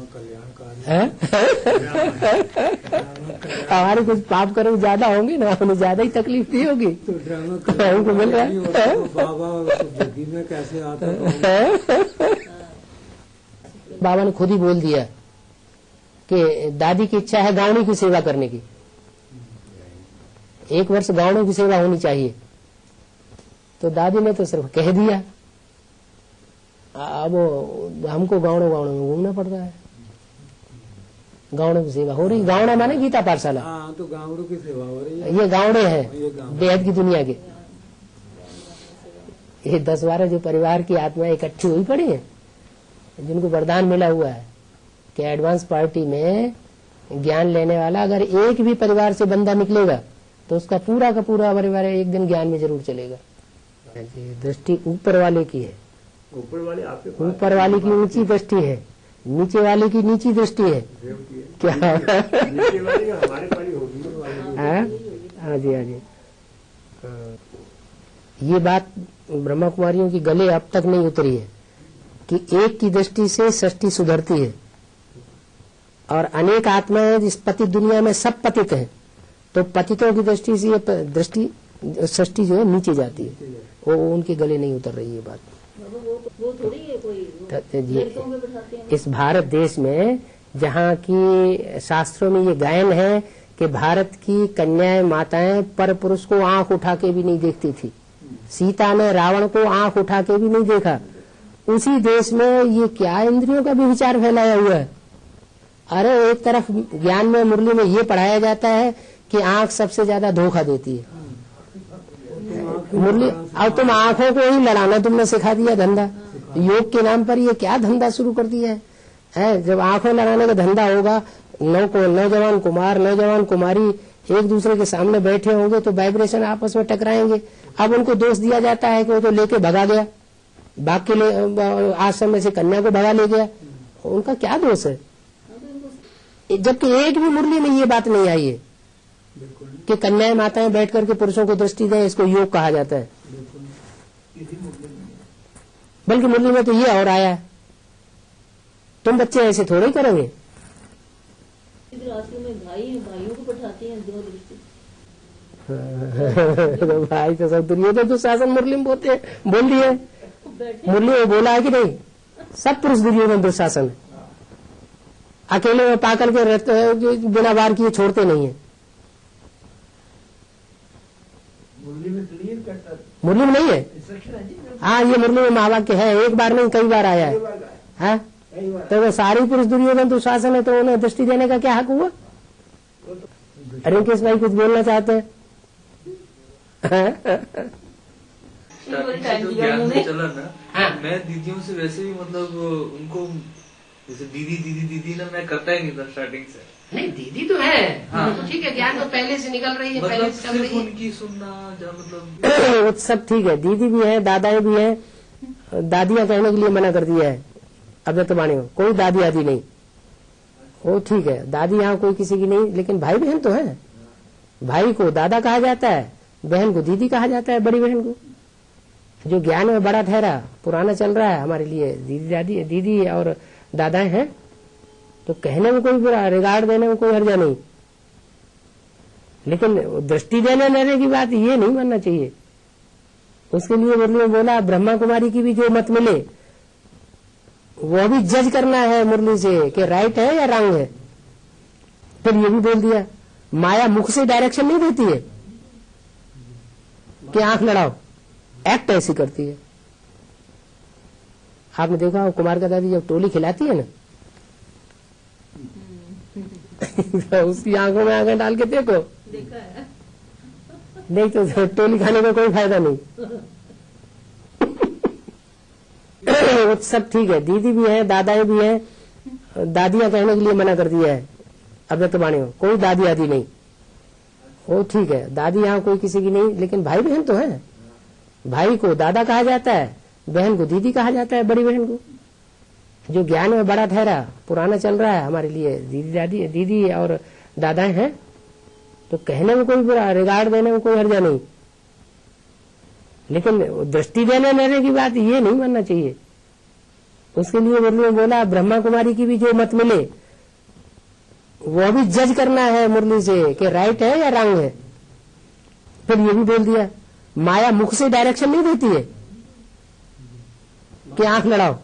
हमारे कुछ पाप कर्म ज्यादा होंगे ना, उन्हें ज्यादा ही तकलीफ दी होगी तो हमको मिल रहा है। बाबा कैसे आता बाबा ने खुद ही बोल दिया कि दादी की इच्छा है गावड़ी की सेवा करने की, 1 वर्ष गावड़ों की सेवा होनी चाहिए। तो दादी ने तो सिर्फ कह दिया, अब हमको गावड़ों में घूमना पड़ रहा है। गावड़ों की सेवा हो रही, गावड़ा माने गीता पाठशाला। हाँ, तो गावड़ों की सेवा हो रही है। ये गावड़े हैं बेहद की दुनिया के। ये 10-12 जो परिवार की आत्माएं इकट्ठी हुई पड़ी है, जिनको वरदान मिला हुआ है कि एडवांस पार्टी में ज्ञान लेने वाला अगर एक भी परिवार से बंदा निकलेगा तो उसका पूरा का पूरा परिवार एक दिन ज्ञान में जरूर चलेगा। दृष्टि ऊपर वाले की है, ऊपर वाले आपके ऊपर वाले की ऊंची दृष्टि है, नीचे वाले की नीची दृष्टि है। क्या नीचे वाली हमारे पाली होगी। हाँ जी, हाँ जी। ये बात ब्रह्मा कुमारियों की गले अब तक नहीं उतरी है कि एक की दृष्टि से सृष्टि सुधरती है और अनेक आत्माएं जिस पतित दुनिया में सब पतित हैं, तो पतितों की दृष्टि से ये दृष्टि सृष्टि जो है नीचे जाती है, वो उनके गले नहीं उतर रही है बात। वो थोड़ी है कोई इस भारत देश में जहाँ की शास्त्रों में ये गायन है कि भारत की कन्याएं माताएं पर पुरुष को आंख उठा के भी नहीं देखती थी, सीता ने रावण को आंख उठा के भी नहीं देखा। उसी देश में ये क्या इंद्रियों का भी विचार फैलाया हुआ है। अरे एक तरफ ज्ञान में मुरली में ये पढ़ाया जाता है कि आंख सबसे ज्यादा धोखा देती है। मुरली अब तुम आंखों को ही लड़ाना तुमने सिखा दिया धंधा, योग के नाम पर ये क्या धंधा शुरू कर दिया है। जब आंखों लड़ाने का धंधा होगा, नौजवान कुमार नौजवान कुमारी एक दूसरे के सामने बैठे होंगे तो वाइब्रेशन आपस में टकराएंगे। अब उनको दोष दिया जाता है कि वो तो लेके भगा गया, भाग के आश्रम में से कन्या को भगा ले गया, उनका क्या दोष है, जबकि एक भी मुरली में ये बात नहीं आई है। कि कन्याएं माताएं बैठ करके पुरुषों को दृष्टि दें, इसको योग कहा जाता है। बल्कि मुरली में तो ये और आया है, तुम बच्चे ऐसे थोड़े ही करेंगे। राशि में भाइयों को बैठाते हैं दो दृष्टि। तो भाई तो सब दुर्योधन दुशासन मुरली में बोल दिए, मुरली में बोला है कि नहीं? सब पुरुष दुर्योधन दुशासन अकेले में पाकर के रहते हैं, बिना वार किए छोड़ते नहीं है। मुरली में क्लियर करता, मुरली में नहीं है। हाँ, ये मुरली में महावाक्य है, एक बार नहीं कई बार आया है। हाँ? तो वो सारे पुरुष दुर्योधन दुशासन है, तो उन्हें दृष्टि देने का क्या हक हुआ? रिंकेश भाई कुछ बोलना चाहते हैं? स्टार्टिंग से जो ज्ञान में चला ना, मैं दीदियों से वैसे भी मतलब उनको जैसे दीदी दीदी दीदी ना मैं करता ही नहीं था स्टार्टिंग से। नहीं, दीदी तो है। हाँ। तो ठीक है, ज्ञान तो पहले से निकल रही है, मतलब पहले से चल रही है। उनकी सुनना जहाँ मतलब सब ठीक है, दीदी भी है, दादाएं भी है। दादियां कहने के लिए मना कर दिया है अव्यक्त वाणी में, कोई दादी आदि नहीं। वो ठीक है, दादी यहाँ कोई किसी की नहीं, लेकिन भाई बहन तो है। भाई को दादा कहा जाता है, बहन को दीदी कहा जाता है, बड़ी बहन को। जो ज्ञान में बड़ा ठहरा, पुराना चल रहा है हमारे लिए, दीदी दादी दीदी और दादाएं हैं, तो कहने में कोई बुरा, रिगार्ड देने में कोई हर्जा नहीं, लेकिन दृष्टि देने लेने की बात ये नहीं मानना चाहिए। उसके लिए मुरली में बोला ब्रह्मा कुमारी की भी जो मत मिले वो भी जज करना है मुरली से कि राइट है या रॉन्ग है। फिर ये भी बोल दिया माया मुख से डायरेक्शन नहीं देती है कि आंख लड़ाओ, एक्ट ऐसी करती है। आपने देखा हो कुमार का दादी जब टोली खिलाती है ना तो उसकी आंखों में आंखें डाल के देखो, देखा है। नहीं तो टोली खाने का कोई फायदा नहीं। वो सब ठीक है, दीदी भी है, दादाएं भी हैं। दादियां कहने के लिए मना कर दिया है अव्यक्त वाणी में, कोई दादी आदि नहीं। वो ठीक है, दादी यहाँ कोई किसी की नहीं, लेकिन भाई बहन तो है। भाई को दादा कहा जाता है, बहन को दीदी कहा जाता है, बड़ी बहन को। जो ज्ञान में बड़ा ठहरा, पुराना चल रहा है हमारे लिए, दीदी दादी दीदी और दादाएं हैं, तो कहने में कोई बुरा, रिगार्ड देने में कोई हर्जा नहीं, लेकिन दृष्टि देने लेने की बात ये नहीं मानना चाहिए। उसके लिए मुरली में बोला ब्रह्मा कुमारी की भी जो मत मिले वो भी जज करना है मुरली से कि राइट है या रॉन्ग है। फिर ये भी बोल दिया माया मुख से डायरेक्शन नहीं देती है कि आंख लड़ाओ,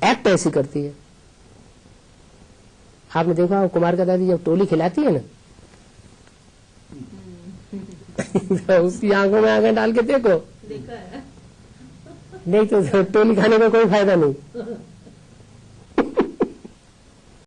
एक्ट ऐसी करती है। आपने देखा हो कुमार का दादी जब टोली खिलाती है ना तो उसकी आंखों में आंखें डाल के देखो, देखा है। नहीं तो टोली खाने का कोई फायदा नहीं।